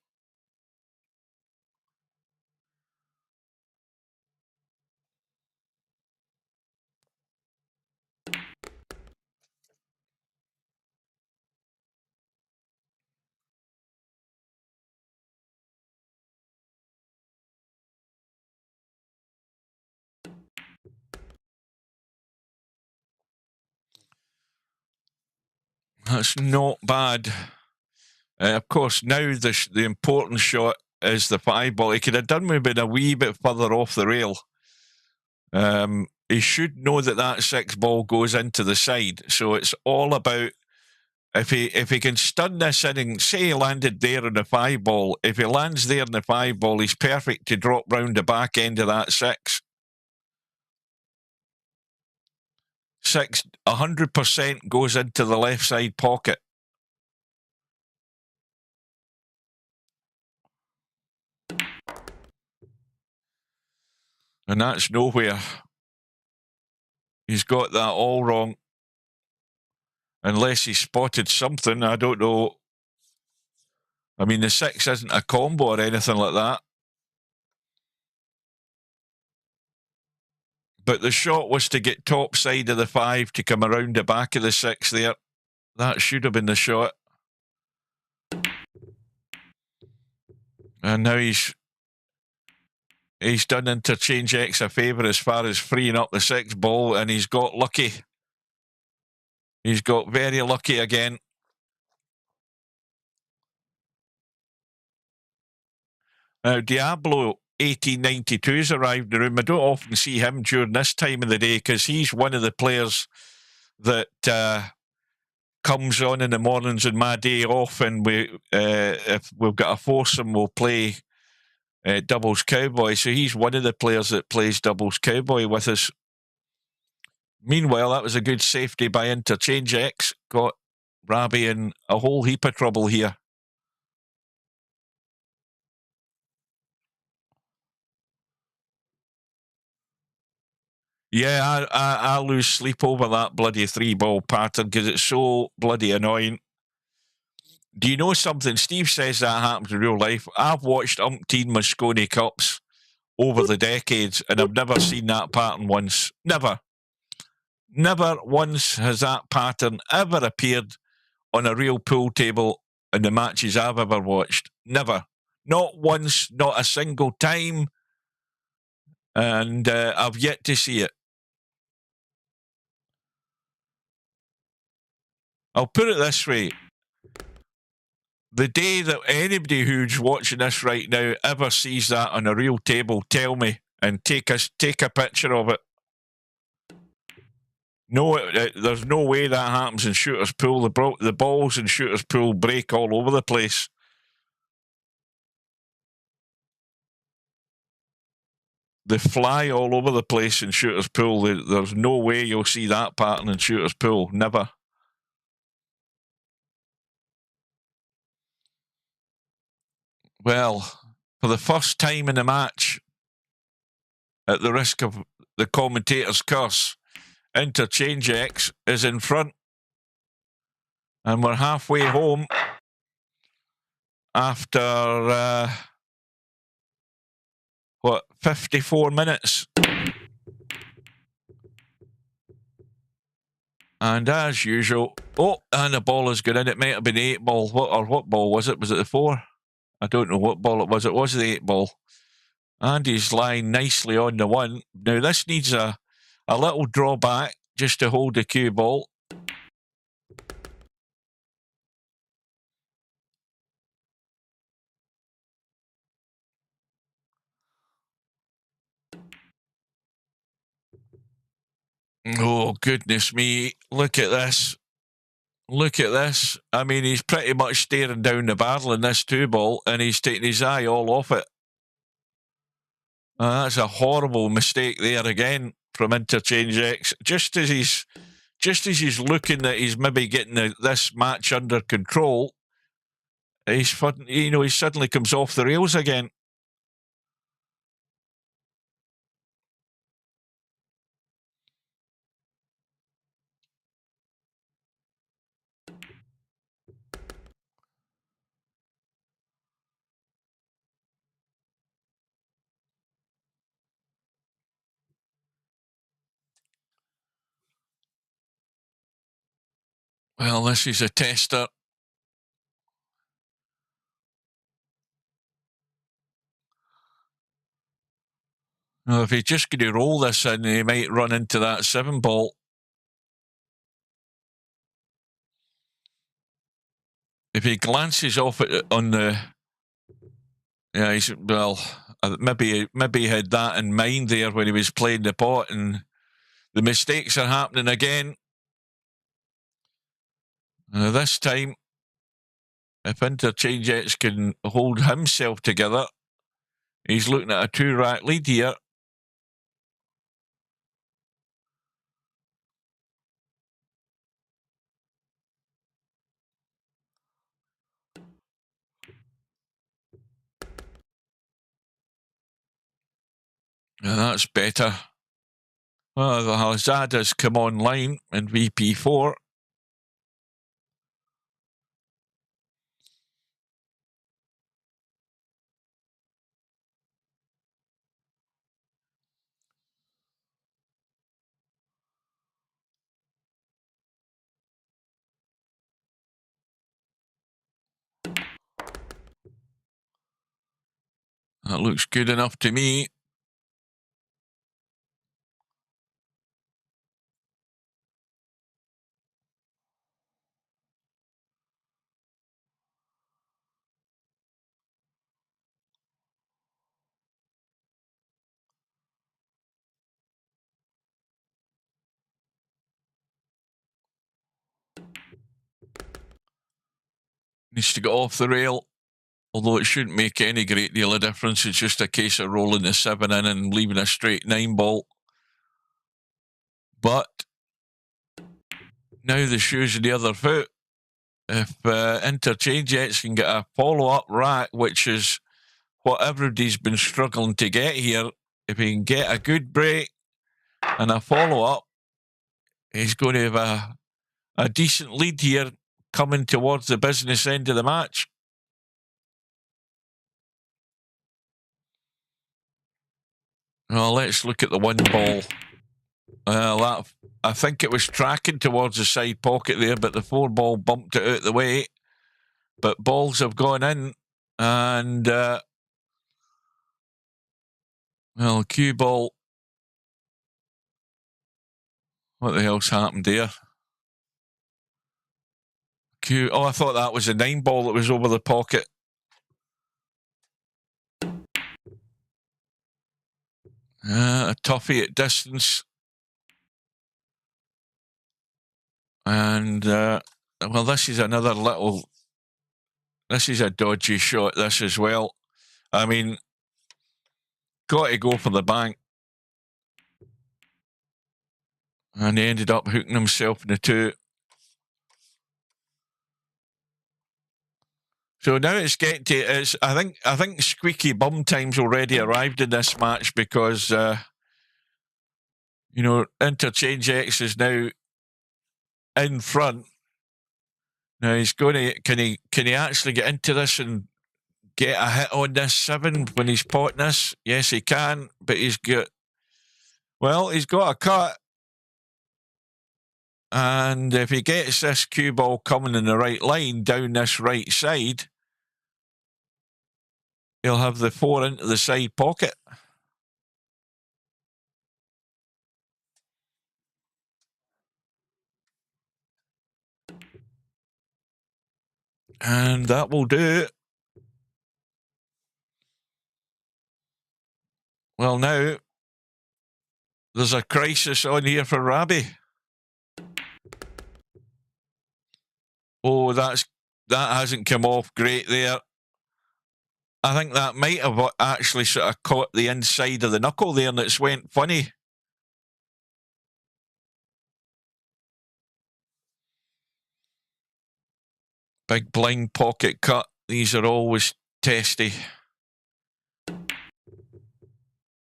That's not bad. Of course, now the important shot is the 5-ball. He could have done with being a wee bit further off the rail. He should know that that 6-ball goes into the side. So it's all about if he can stun this inning. Say he landed there in the 5-ball. If he lands there in the 5-ball, he's perfect to drop round the back end of that 6. 6 100% goes into the left side pocket. And that's nowhere. He's got that all wrong. Unless he spotted something, I don't know. I mean, the 6 isn't a combo or anything like that. But the shot was to get top side of the 5 to come around the back of the 6 there. That should have been the shot. And now he's done Interchangex a favour as far as freeing up the 6-ball, and he's got lucky. He's got very lucky again. Now, Diablo 1892's arrived in the room. I don't often see him during this time of the day because he's one of the players that comes on in the mornings on my day off, and if we've got a foursome, we'll play doubles cowboy. So he's one of the players that plays doubles cowboy with us. Meanwhile, that was a good safety by Interchangex. Got Rabih in a whole heap of trouble here. Yeah, I lose sleep over that bloody 3-ball pattern because it's so bloody annoying. Do you know something? Steve says that happens in real life. I've watched umpteen Moscone Cups over the decades, and I've never seen that pattern once. Never. Never once has that pattern ever appeared on a real pool table in the matches I've ever watched. Never. Not once, not a single time. And I've yet to see it. I'll put it this way. The day that anybody who's watching this right now ever sees that on a real table, tell me and take a picture of it. No, there's no way that happens in Shooter's Pool. The balls in Shooter's Pool break all over the place. They fly all over the place in Shooter's Pool. There's no way you'll see that pattern in Shooter's Pool. Never. Well, for the first time in the match, at the risk of the commentator's curse, Interchangex is in front. And we're halfway home after, 54 minutes. And as usual, and the ball has gone in. It might have been 8-ball. What ball was it? Was it the 4? I don't know what ball it was. It was the 8-ball. And he's lying nicely on the 1. Now, this needs a little drawback just to hold the cue ball. Oh, goodness me. Look at this. Look at this. I mean, he's pretty much staring down the barrel in this 2-ball, and he's taking his eye all off it. That's a horrible mistake there again from Interchangex. Just as he's looking that he's maybe getting this match under control, he suddenly comes off the rails again. Well, this is a tester. Now, if he's just going to roll this in, he might run into that 7 ball. If he glances off it on the... Yeah, he's... Well, maybe he had that in mind there when he was playing the pot, and the mistakes are happening again. This time, if Interchangex can hold himself together, he's looking at a 2-rack lead here. That's better. Well, the Hazadas come online in VP4. That looks good enough to me. Needs to get off the rail, although it shouldn't make any great deal of difference. It's just a case of rolling the 7 in and leaving a straight 9 ball. But now the shoe's in the other foot. If Interchangex can get a follow-up rack, which is what everybody's been struggling to get here, if he can get a good break and a follow-up, he's going to have a decent lead here coming towards the business end of the match. Well, let's look at the 1 ball. I think it was tracking towards the side pocket there, but the 4 ball bumped it out the way. But balls have gone in, and well, cue ball. What the hell's happened there? Oh, I thought that was a 9 ball that was over the pocket. A toughie at distance. And, well, this is another little... This is a dodgy shot, this as well. I mean, got to go for the bank. And he ended up hooking himself in the 2. So now it's getting to... I think squeaky bum time's already arrived in this match because, you know, Interchangex is now in front. Now he's going to... Can he actually get into this and get a hit on this 7 when he's potting this? Yes, he can, but he's got... Well, he's got a cut. And if he gets this cue ball coming in the right line down this right side, he'll have the 4 into the side pocket. And that will do it. Well, now there's a crisis on here for Rabih. Oh, that hasn't come off great there. I think that might have actually sort of caught the inside of the knuckle there, and it's went funny. Big blind pocket cut. These are always testy.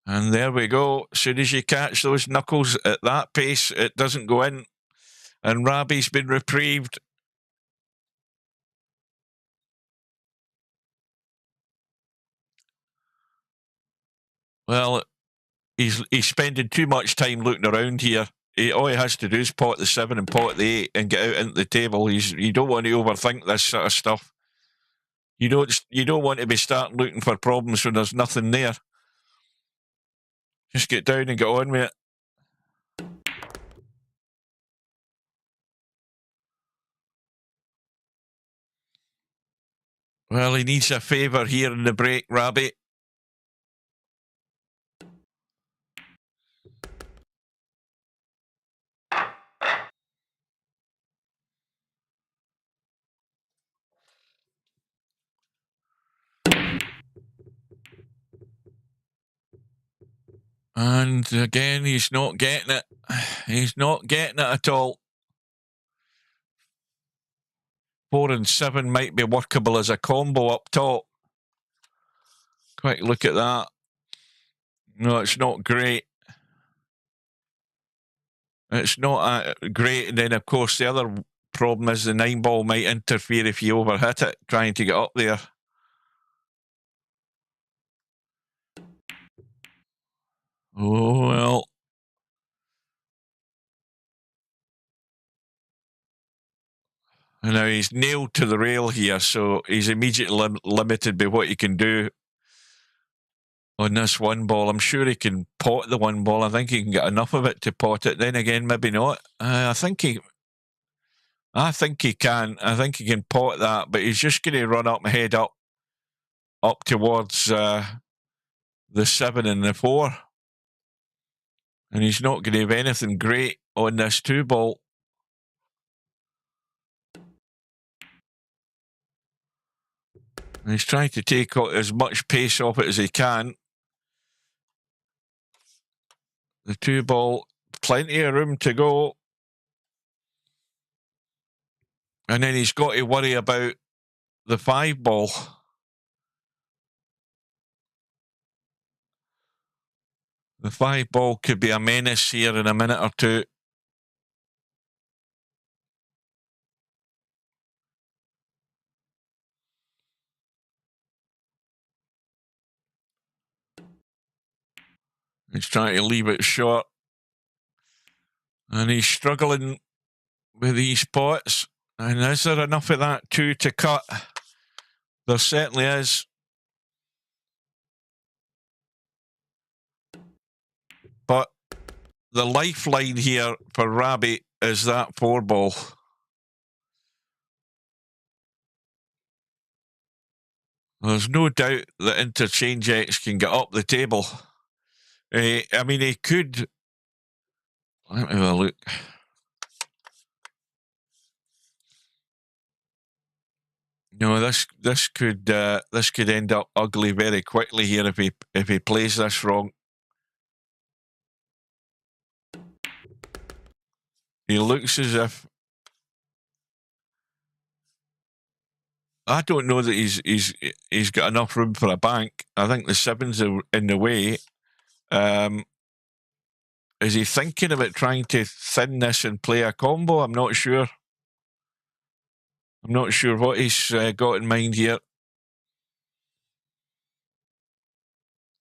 And there we go. As soon as you catch those knuckles at that pace, it doesn't go in. And Rabih's been reprieved. Well, he's spending too much time looking around here. all he has to do is pot the 7 and pot the 8 and get out into the table. You don't want to overthink this sort of stuff. You don't want to be starting looking for problems when there's nothing there. Just get down and get on with it. Well, he needs a favour here in the break, Rabih. And again, he's not getting it. He's not getting it at all. 4 and 7 might be workable as a combo up top. Quick look at that. No, it's not great. It's not great. And then, of course, the other problem is the 9 ball might interfere if you overhit it trying to get up there. Oh, well. And now he's nailed to the rail here, so he's immediately limited by what he can do on this 1 ball. I'm sure he can pot the 1 ball. I think he can get enough of it to pot it. Then again, maybe not. I think he can. I think he can pot that, but he's just going to run up and head up towards the 7 and the 4. And he's not going to have anything great on this 2 ball. He's trying to take as much pace off it as he can. The 2 ball, plenty of room to go. And then he's got to worry about the 5 ball. The 5 ball could be a menace here in a minute or two. He's trying to leave it short. And he's struggling with these pots. And is there enough of that 2 to cut? There certainly is. But the lifeline here for Rabih is that 4 ball. There's no doubt that Interchangex can get up the table. I mean, he could. Let me have a look. No, this could end up ugly very quickly here if he plays this wrong. He looks as if. I don't know that he's got enough room for a bank. I think the 7's are in the way. Is he thinking about trying to thin this and play a combo? I'm not sure. I'm not sure what he's got in mind here.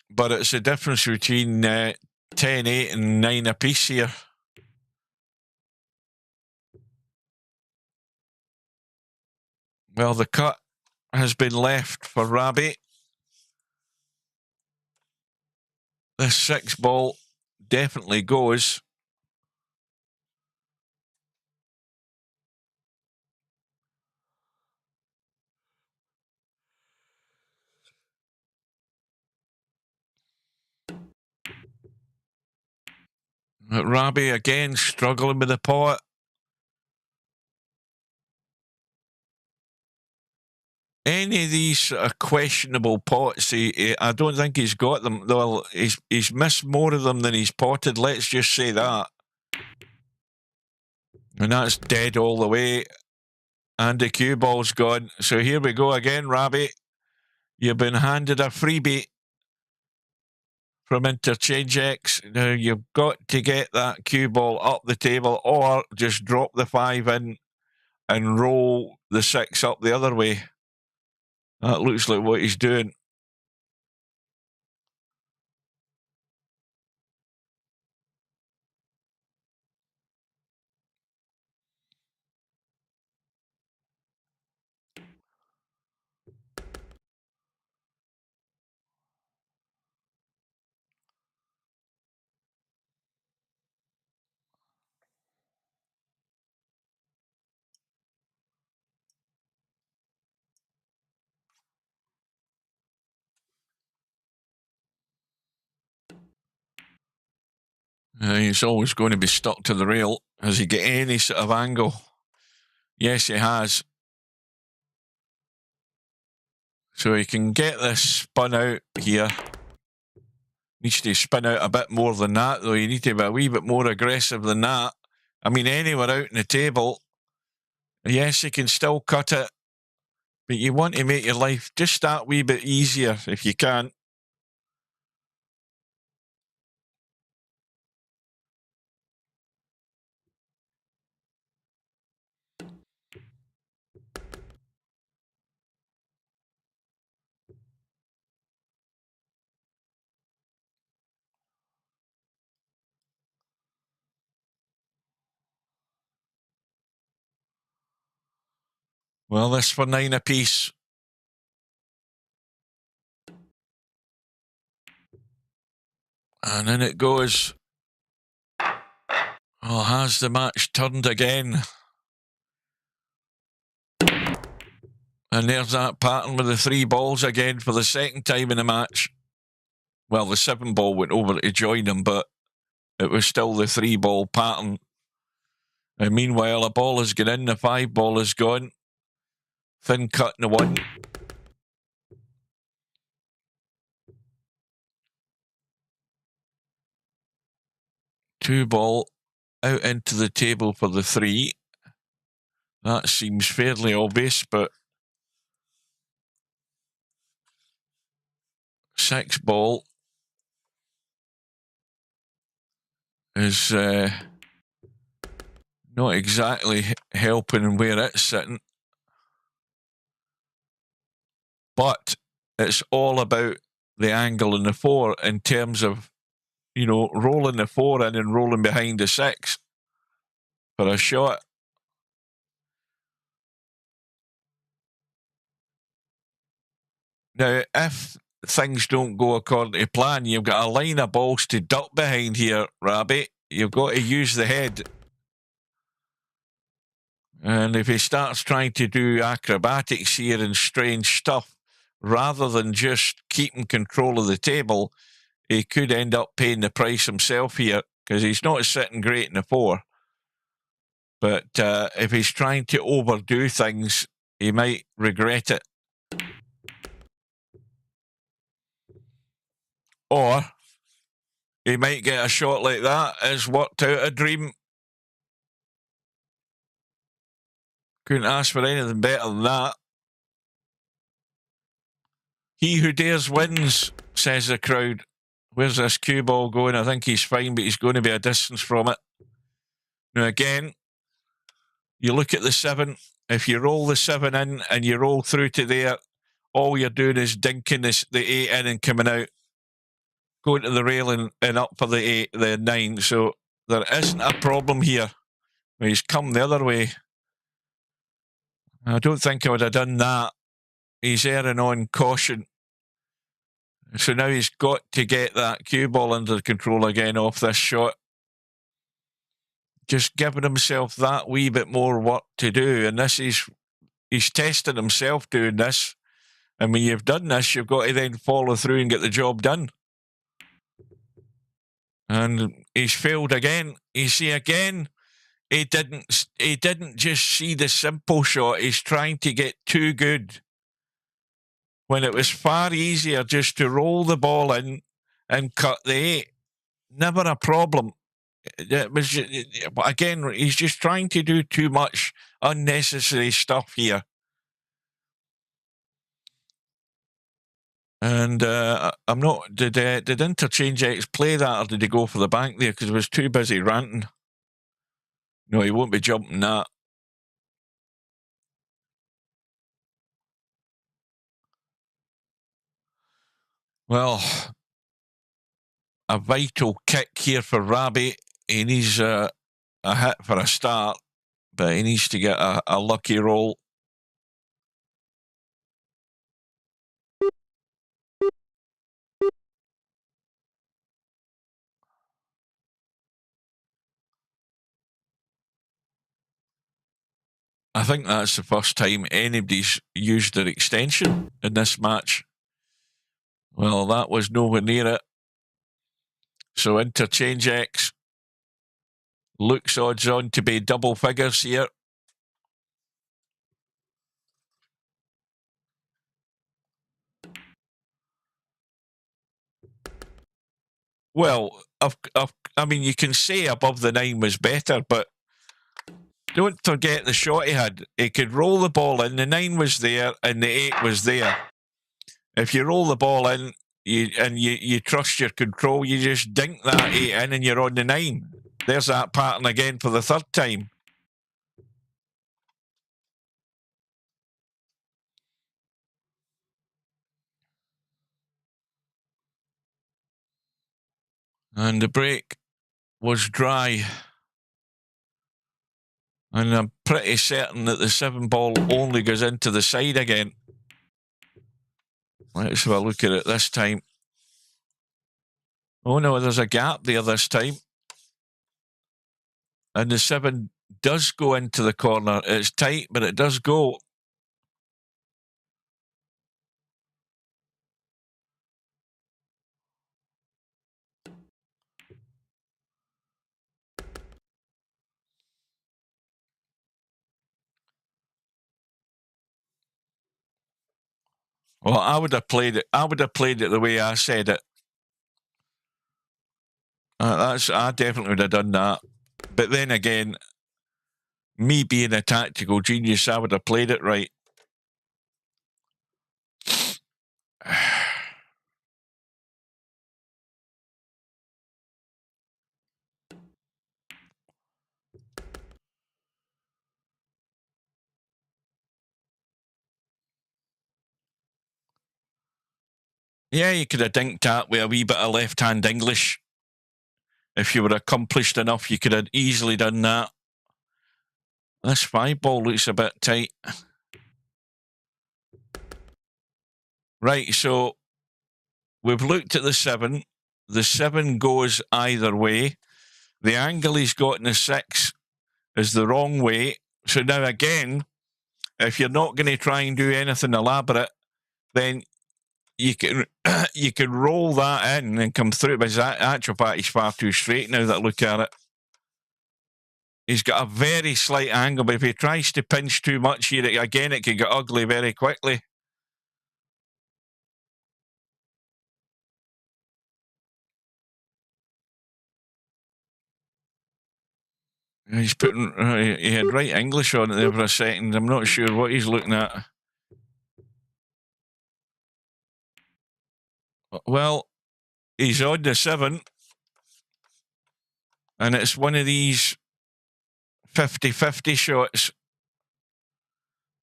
But it's a difference between 10, 8 and 9 apiece here. Well, the cut has been left for Rabih. This 6 ball definitely goes. But Rabih again struggling with the pot. Any of these questionable pots, I don't think he's got them. Well, he's missed more of them than he's potted. Let's just say that. And that's dead all the way. And the cue ball's gone. So here we go again, Rabih. You've been handed a freebie from Interchangex. Now you've got to get that cue ball up the table or just drop the 5 in and roll the 6 up the other way. That looks like what he's doing. He's always going to be stuck to the rail. Has he got any sort of angle? Yes, he has. So he can get this spun out here. Needs to spin out a bit more than that, though. You need to be a wee bit more aggressive than that. I mean, anywhere out in the table, yes, you can still cut it, but you want to make your life just that wee bit easier if you can. Well, this for 9 apiece. And in it goes. Oh, has the match turned again? And there's that pattern with the 3 balls again for the second time in the match. Well, the 7 ball went over to join him, but it was still the 3 ball pattern. And meanwhile, a ball has gone in, the 5 ball is gone. Thin cut in the 1. Two ball out into the table for the 3. That seems fairly obvious, but 6 ball is not exactly helping where it's sitting. But it's all about the angle in the 4 in terms of, you know, rolling the 4 in and rolling behind the 6 for a shot. Now, if things don't go according to plan, you've got a line of balls to duck behind here, Rabih. You've got to use the head. And if he starts trying to do acrobatics here and strange stuff, rather than just keeping control of the table, he could end up paying the price himself here, because he's not sitting great in the 4. But if he's trying to overdo things, he might regret it. Or he might get a shot like that. It's worked out a dream. Couldn't ask for anything better than that. He who dares wins, says the crowd. Where's this cue ball going? I think he's fine, but he's going to be a distance from it. Now, again, you look at the 7. If you roll the 7 in and you roll through to there, all you're doing is dinking the 8 in and coming out, going to the rail and up for the 9. So there isn't a problem here. He's come the other way. I don't think I would have done that. He's erring on caution. So now he's got to get that cue ball under control again off this shot. Just giving himself that wee bit more work to do. And this is, he's testing himself doing this. And when you've done this, you've got to then follow through and get the job done. And he's failed again. You see, again, he didn't just see the simple shot. He's trying to get too good, when it was far easier just to roll the ball in and cut the 8. Never a problem. It was, again, he's just trying to do too much unnecessary stuff here. And I'm not. Did Interchangex play that, or did he go for the bank there? Because he was too busy ranting. No, he won't be jumping that. Well, a vital kick here for Rabih. He needs a hit for a start, but he needs to get a lucky roll. I think that's the first time anybody's used their extension in this match. Well, that was nowhere near it. So Interchangex Looks odds on to be double figures here. Well, I mean, you can say above the 9 was better, but don't forget the shot he had. He could roll the ball in. The 9 was there, and the 8 was there. If you roll the ball in, you trust your control, you just dink that 8 in, and you're on the 9. There's that pattern again for the third time. And the break was dry. And I'm pretty certain that the 7 ball only goes into the side again. Let's have a look at it this time. Oh no, there's a gap there this time. And the 7 does go into the corner. It's tight, but it does go. Well, I would have played it. I would have played it the way I said it. I definitely would have done that. But then again, me being a tactical genius, I would have played it right. Yeah, you could have dinked that with a wee bit of left-hand English. If you were accomplished enough, you could have easily done that. This 5 ball looks a bit tight. Right, so we've looked at the 7. The 7 goes either way. The angle he's got in the 6 is the wrong way. So now again, if you're not going to try and do anything elaborate, then you can you can roll that in and come through. But his actual fact, he's far too straight now that I look at it. He's got a very slight angle, but if he tries to pinch too much here, again, it can get ugly very quickly. He's putting, he had right English on it there for a second. I'm not sure what he's looking at. Well, he's on the 7, and it's one of these 50-50 shots.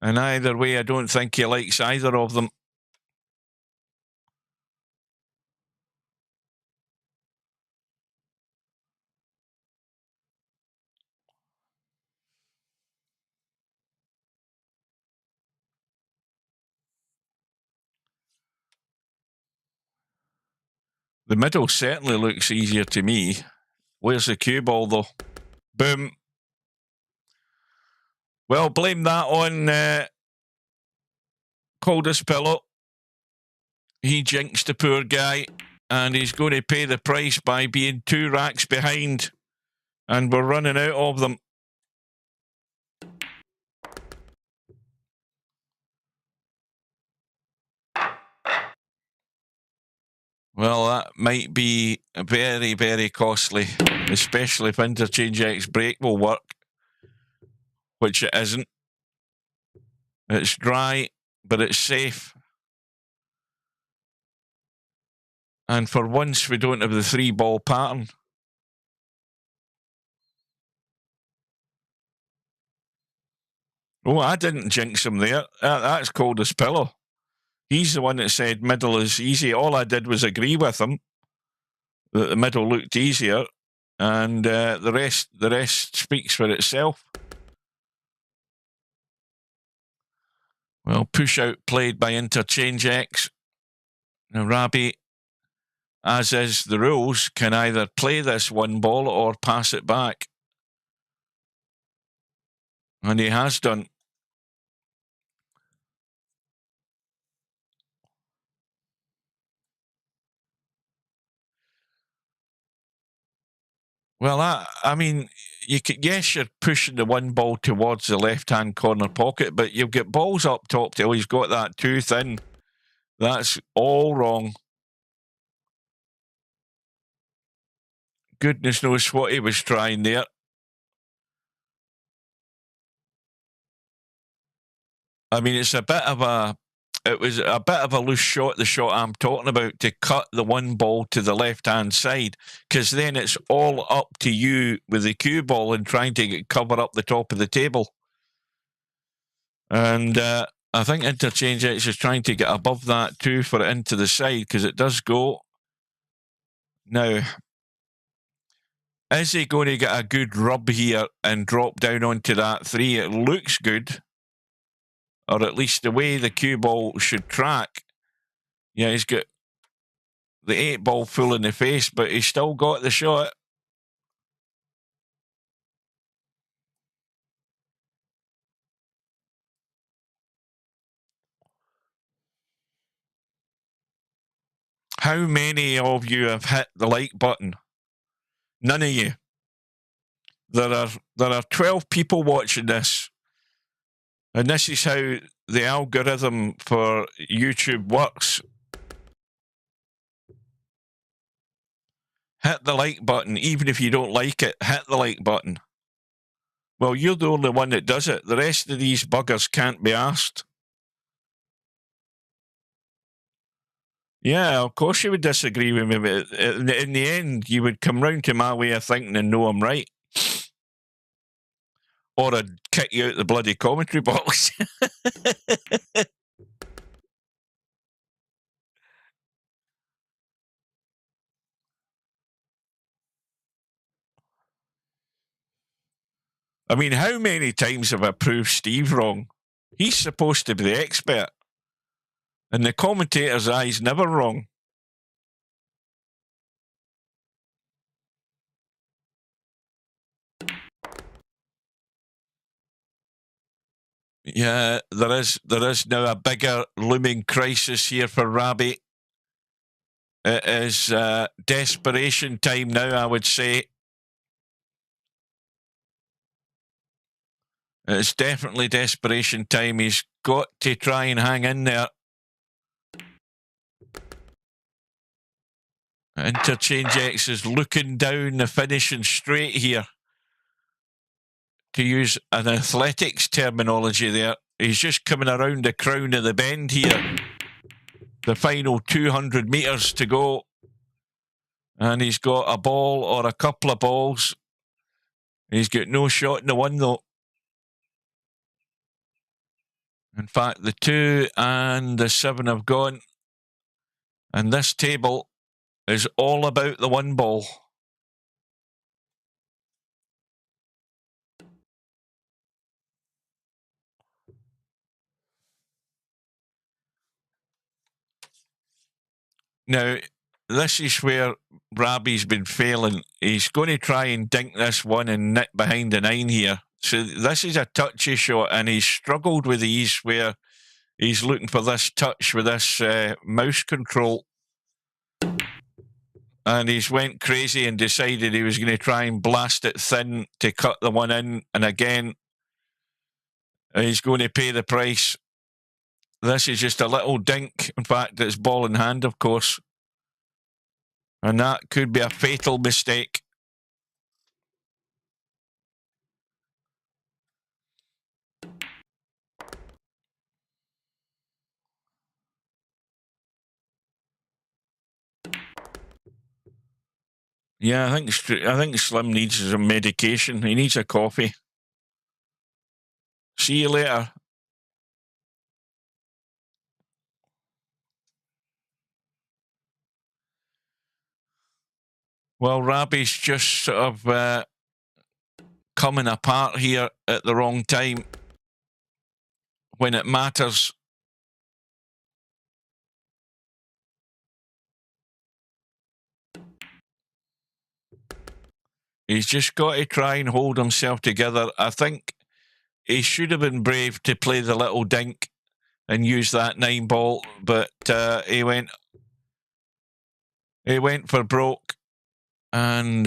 And either way, I don't think he likes either of them. The middle certainly looks easier to me. Where's the cue ball, though? Boom. Well, blame that on Coldest Pillow. He jinxed the poor guy, and he's going to pay the price by being 2 racks behind, and we're running out of them. Well, that might be very, very costly, especially if Interchangex brake will work, which it isn't. It's dry, but it's safe. And for once, we don't have the 3 ball pattern. Oh, I didn't jinx him there. That's Coldest Pillow. He's the one that said middle is easy. All I did was agree with him that the middle looked easier, and the rest speaks for itself. Well, push out played by Interchangex. Now Rabih, as is the rules, can either play this 1 ball or pass it back, and he has done. Well, I mean, yes, you're pushing the one ball towards the left-hand corner pocket, but you've got balls up top till he's got that tooth in. That's all wrong. Goodness knows what he was trying there. I mean, it was a bit of a loose shot, the shot I'm talking about, to cut the one ball to the left-hand side, because then it's all up to you with the cue ball and trying to cover up the top of the table. And I think Interchangex is trying to get above that too for it into the side, because it does go. Now, is he going to get a good rub here and drop down onto that 3? It looks good. Or at least the way the cue ball should track. Yeah, he's got the 8 ball full in the face, but he's still got the shot. How many of you have hit the like button? None of you. There are 12 people watching this. And this is how the algorithm for YouTube works. Hit the like button. Even if you don't like it, hit the like button. Well, you're the only one that does it. The rest of these buggers can't be asked. Yeah, of course you would disagree with me, but in the end, you would come round to my way of thinking and know I'm right. Or I'd kick you out the bloody commentary box. I mean, how many times have I proved Steve wrong? He's supposed to be the expert. In the commentator's eyes, never wrong. Yeah, there is now a bigger looming crisis here for Rabih. It is desperation time now, I would say. It's definitely desperation time. He's got to try and hang in there. Interchangex is looking down the finishing straight here. To use an athletics terminology there, he's just coming around the crown of the bend here. The final 200 metres to go. And he's got a ball or a couple of balls. He's got no shot in the one, though. In fact, the 2 and the 7 have gone. And this table is all about the one ball. Now, this is where Rabih's been failing. He's going to try and dink this one and nip behind the 9 here. So this is a touchy shot, and he's struggled with these where he's looking for this touch with this mouse control. And he's went crazy and decided he was going to try and blast it thin to cut the one in. And again, he's going to pay the price. This is just a little dink. In fact, it's ball in hand, of course. And that could be a fatal mistake. Yeah, I think Slim needs some medication. He needs a coffee. See you later. Well, Rabih's just sort of coming apart here at the wrong time when it matters. He's just got to try and hold himself together. I think he should have been brave to play the little dink and use that 9 ball, but he went for broke, and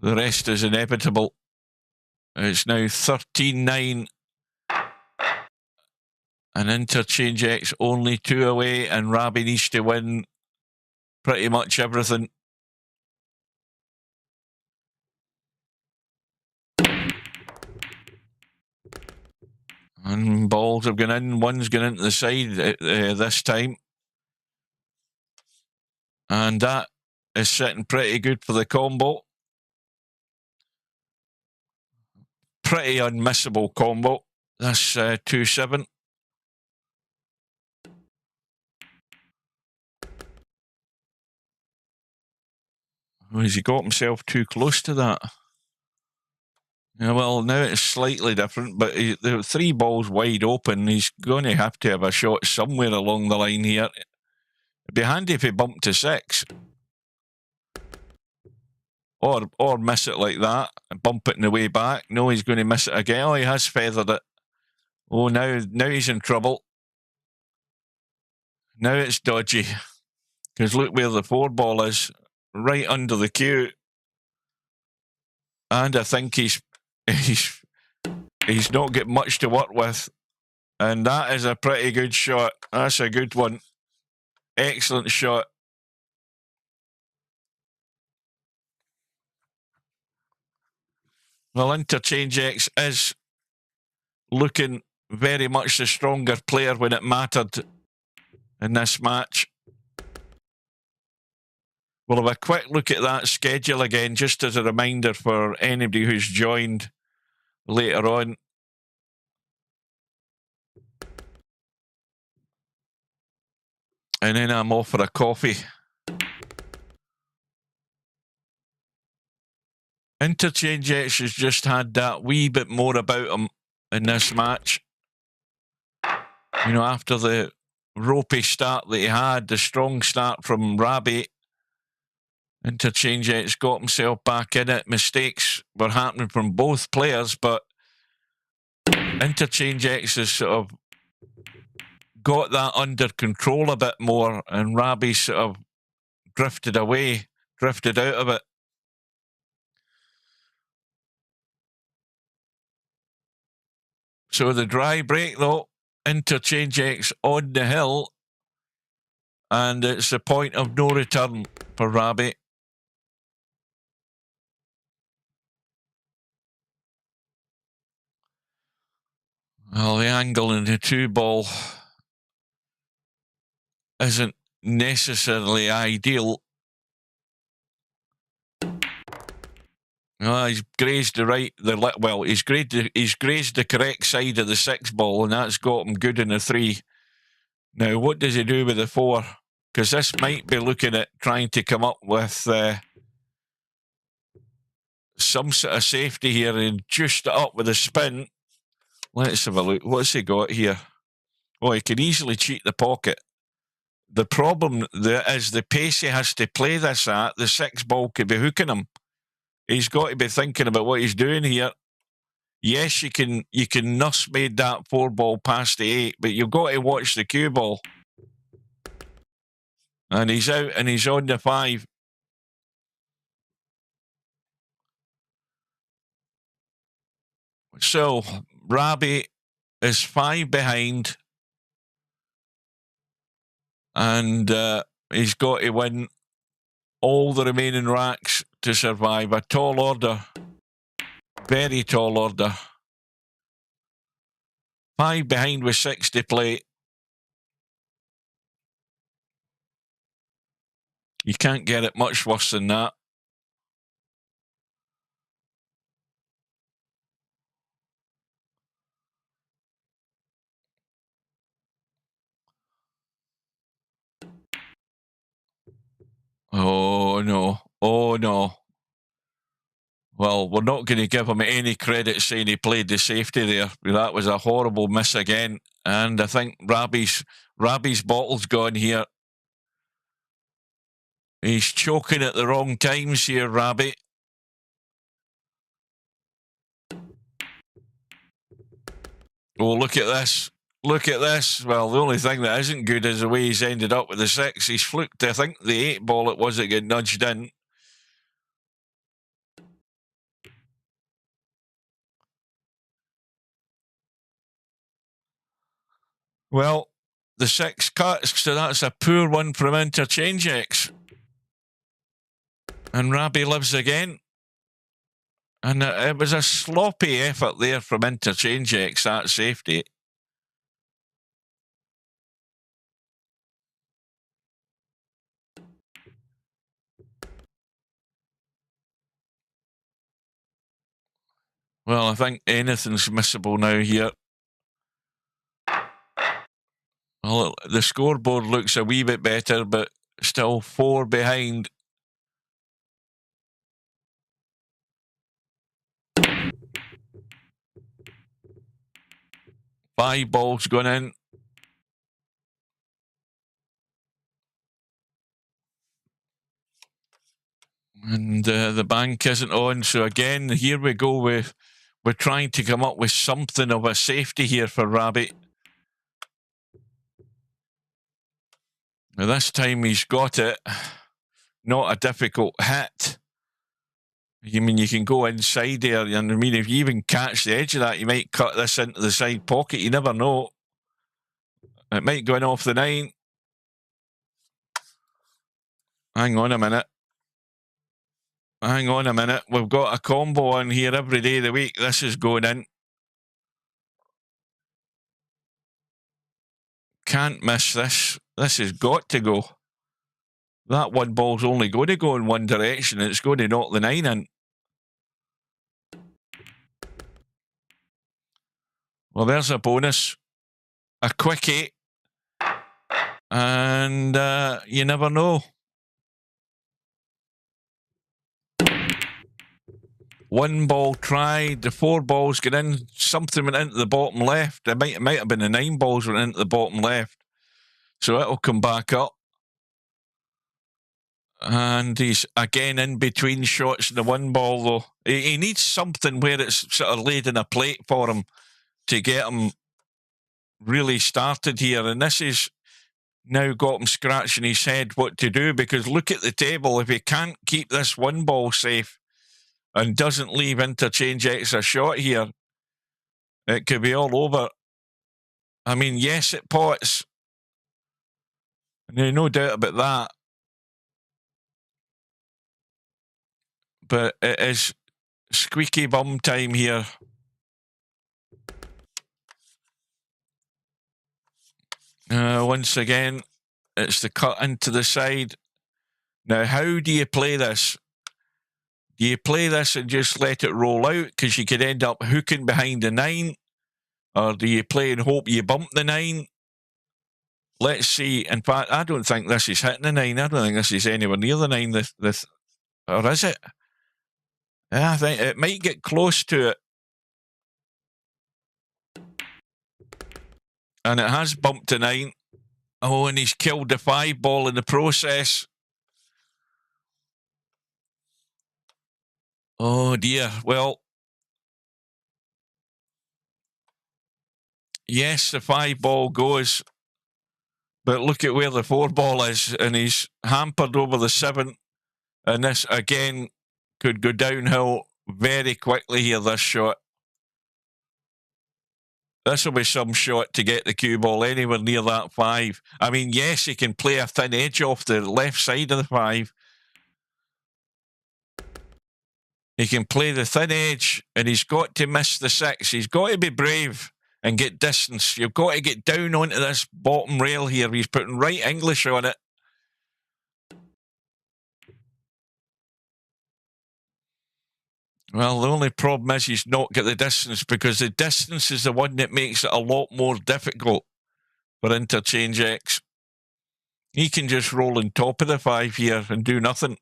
The rest is inevitable. It's now 13-9. And Interchangex only 2 away, and Rabih needs to win pretty much everything. And balls have gone in. One's gone into the side this time. And that is sitting pretty good for the combo. Pretty unmissable combo. That's 2-7. Oh, has he got himself too close to that? Yeah, well, now it's slightly different, but the 3 balls wide open. He's going to have a shot somewhere along the line here. It'd be handy if he bumped to 6. Or miss it like that and bump it in the way back. No, he's going to miss it again. Oh, he has feathered it. Oh, now he's in trouble. Now it's dodgy. Because look where the 4 ball is. Right under the cue. And I think he's not got much to work with. And that is a pretty good shot. That's a good one. Excellent shot. Well, Interchangex is looking very much the stronger player when it mattered in this match. We'll have a quick look at that schedule again, just as a reminder for anybody who's joined later on. And then I'm off for a coffee. Interchangex has just had that wee bit more about him in this match. You know, after the ropey start that he had, the strong start from Rabih, Interchangex got himself back in it. Mistakes were happening from both players, but Interchangex has sort of got that under control a bit more, and Rabih sort of drifted out of it. So the dry break, though, Interchangex on the hill, and it's the point of no return for Rabih. Well, the angle in the 2 ball isn't necessarily ideal. He's grazed he's grazed the correct side of the 6 ball, and that's got him good in the 3. Now, what does he do with the 4? Because this might be looking at trying to come up with some sort of safety here and juiced it up with a spin. Let's have a look. What's he got here? Oh, he can easily cheat the pocket. The problem there is the pace he has to play this at. The 6 ball could be hooking him. He's got to be thinking about what he's doing here. Yes, you can nuss-made that 4 ball past the 8, but you've got to watch the cue ball. And he's out and he's on the 5. So Rabih is 5 behind, and he's got to win all the remaining racks to survive. A tall order. Very tall order. 5 behind with 6 to play. You can't get it much worse than that. Oh, no. Oh, no. Well, we're not going to give him any credit saying he played the safety there. That was a horrible miss again. And I think Rabih's bottle's gone here. He's choking at the wrong times here, Rabih. Oh, look at this. Look at this. Well, the only thing that isn't good is the way he's ended up with the 6. He's fluked, I think, the 8 ball it was that got nudged in. Well, the 6 cuts, so that's a poor one from Interchangex. And Rabih lives again. And it was a sloppy effort there from Interchangex, that safety. Well, I think anything's missable now here. Well, the scoreboard looks a wee bit better, but still 4 behind. Five balls gone in. And the bank isn't on. So again, here we go. We're trying to come up with something of a safety here for Rabih. Now this time he's got it. Not a difficult hit. You mean you can go inside there, and I mean if you even catch the edge of that, you might cut this into the side pocket. You never know. It might go in off the 9. Hang on a minute. Hang on a minute. We've got a combo on here every day of the week. This is going in. Can't miss this. This has got to go. That one ball's only going to go in one direction. It's going to knock the 9 in. Well, there's a bonus. A quickie. And you never know. One ball tried. The 4 balls get in. Something went into the bottom left. It might have been the 9 balls went into the bottom left. So it'll come back up. And he's again in between shots in the 1 ball, though. He needs something where it's sort of laid in a plate for him to get him really started here. And this is now got him scratching his head what to do, because look at the table. If he can't keep this 1 ball safe and doesn't leave Interchangex a shot here, it could be all over. I mean, yes, it pots. No doubt about that. But it is squeaky bum time here. Once again, it's the cut into the side. Now, how do you play this? Do you play this and just let it roll out because you could end up hooking behind the 9? Or do you play and hope you bump the 9? Let's see. In fact, I don't think this is hitting the 9. I don't think this is anywhere near the 9. Or is it? I think it might get close to it. And it has bumped the 9. Oh, and he's killed the 5 ball in the process. Oh, dear. Well, yes, the 5 ball goes. But look at where the 4 ball is. And he's hampered over the 7. And this, again, could go downhill very quickly here, this shot. This will be some shot to get the cue ball anywhere near that 5. I mean, yes, he can play a thin edge off the left side of the 5. He can play the thin edge, and he's got to miss the 6. He's got to be brave and get distance. You've got to get down onto this bottom rail here. He's putting right English on it. Well, the only problem is he's not got the distance, because the distance is the one that makes it a lot more difficult for Interchangex. He can just roll on top of the 5 here and do nothing.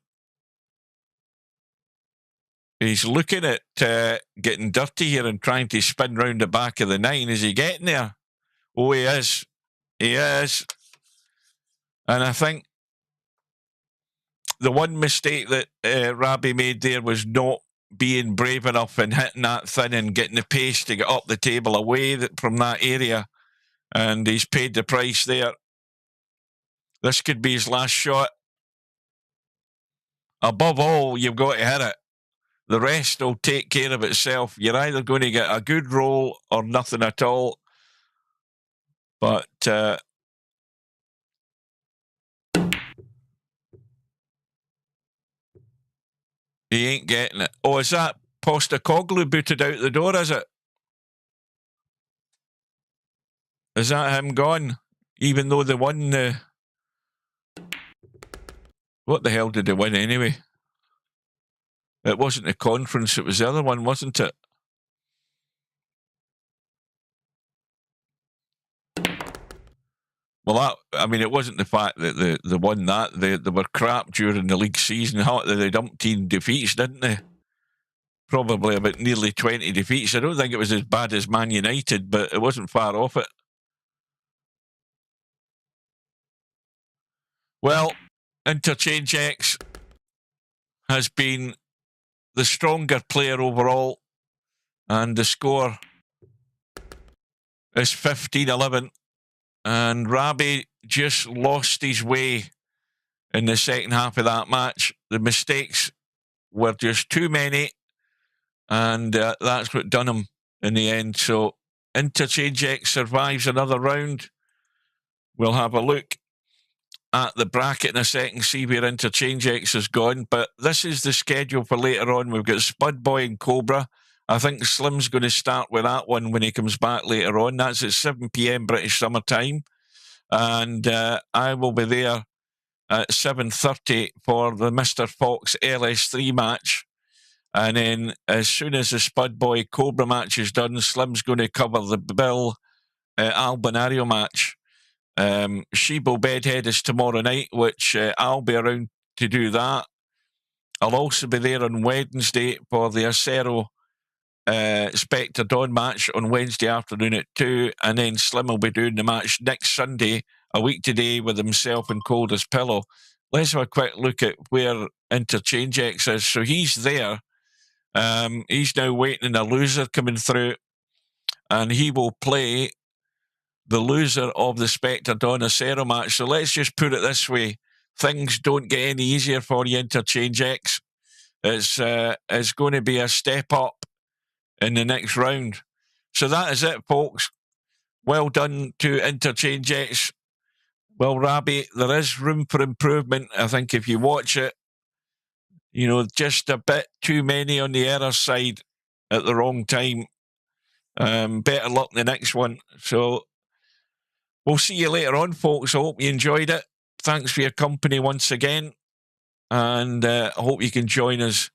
He's looking at getting dirty here and trying to spin round the back of the 9. Is he getting there? Oh, he is. He is. And I think the one mistake that Rabih made there was not being brave enough and hitting that thin and getting the pace to get up the table away from that area. And he's paid the price there. This could be his last shot. Above all, you've got to hit it. The rest will take care of itself. You're either going to get a good roll or nothing at all. But he ain't getting it. Oh, is that Postecoglou booted out the door, is it? Is that him gone? Even though they won the... What the hell did they win anyway? It wasn't the conference, it was the other one, wasn't it? Well, it wasn't the fact that they won that. They were crap during the league season. They dumped 10 defeats, didn't they? Probably about nearly 20 defeats. I don't think it was as bad as Man United, but it wasn't far off it. Well, Interchangex has been the stronger player overall, and the score is 15-11. And Rabih just lost his way in the second half of that match. The mistakes were just too many, and that's what done him in the end. So Interchangex survives another round. We'll have a look at the bracket in a second, see where Interchangex has gone. But this is the schedule for later on. We've got Spud Boy and Cobra. I think Slim's going to start with that one when he comes back later on. That's at 7 p.m. British Summer Time. And I will be there at 7:30 for the Mr. Fox LS3 match. And then as soon as the Spud Boy Cobra match is done, Slim's going to cover the Bill Albinario match. Shibo Bedhead is tomorrow night, which I'll be around to do that. I'll also be there on Wednesday for the Acero Spectre Dawn match on Wednesday afternoon at 2, and then Slim will be doing the match next Sunday, a week today, with himself and Cold as Pillow. Let's have a quick look at where Interchangex is. So he's there. He's now waiting a loser coming through, and he will play the loser of the Spectre Dawn Acero match. So let's just put it this way. Things don't get any easier for you, Interchangex. It's going to be a step up in the next round. So that is it, folks. Well done to Interchangex. Well, Rabih, there is room for improvement. I think if you watch it, just a bit too many on the error side at the wrong time. Better luck the next one. So we'll see you later on, folks. I hope you enjoyed it. Thanks for your company once again. And I hope you can join us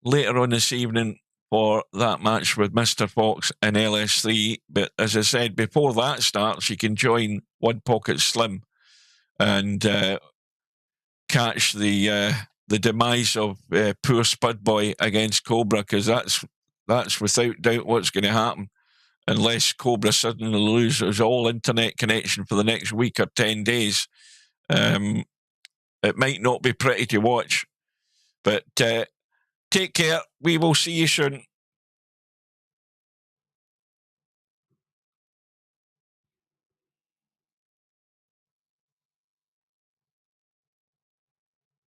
later on this evening for that match with Mr. Fox and LS3. But as I said, before that starts, you can join One Pocket Slim and catch the demise of poor Spud Boy against Cobra, because that's without doubt what's going to happen, unless Cobra suddenly loses all internet connection for the next week or 10 days. It might not be pretty to watch. But take care. We will see you soon.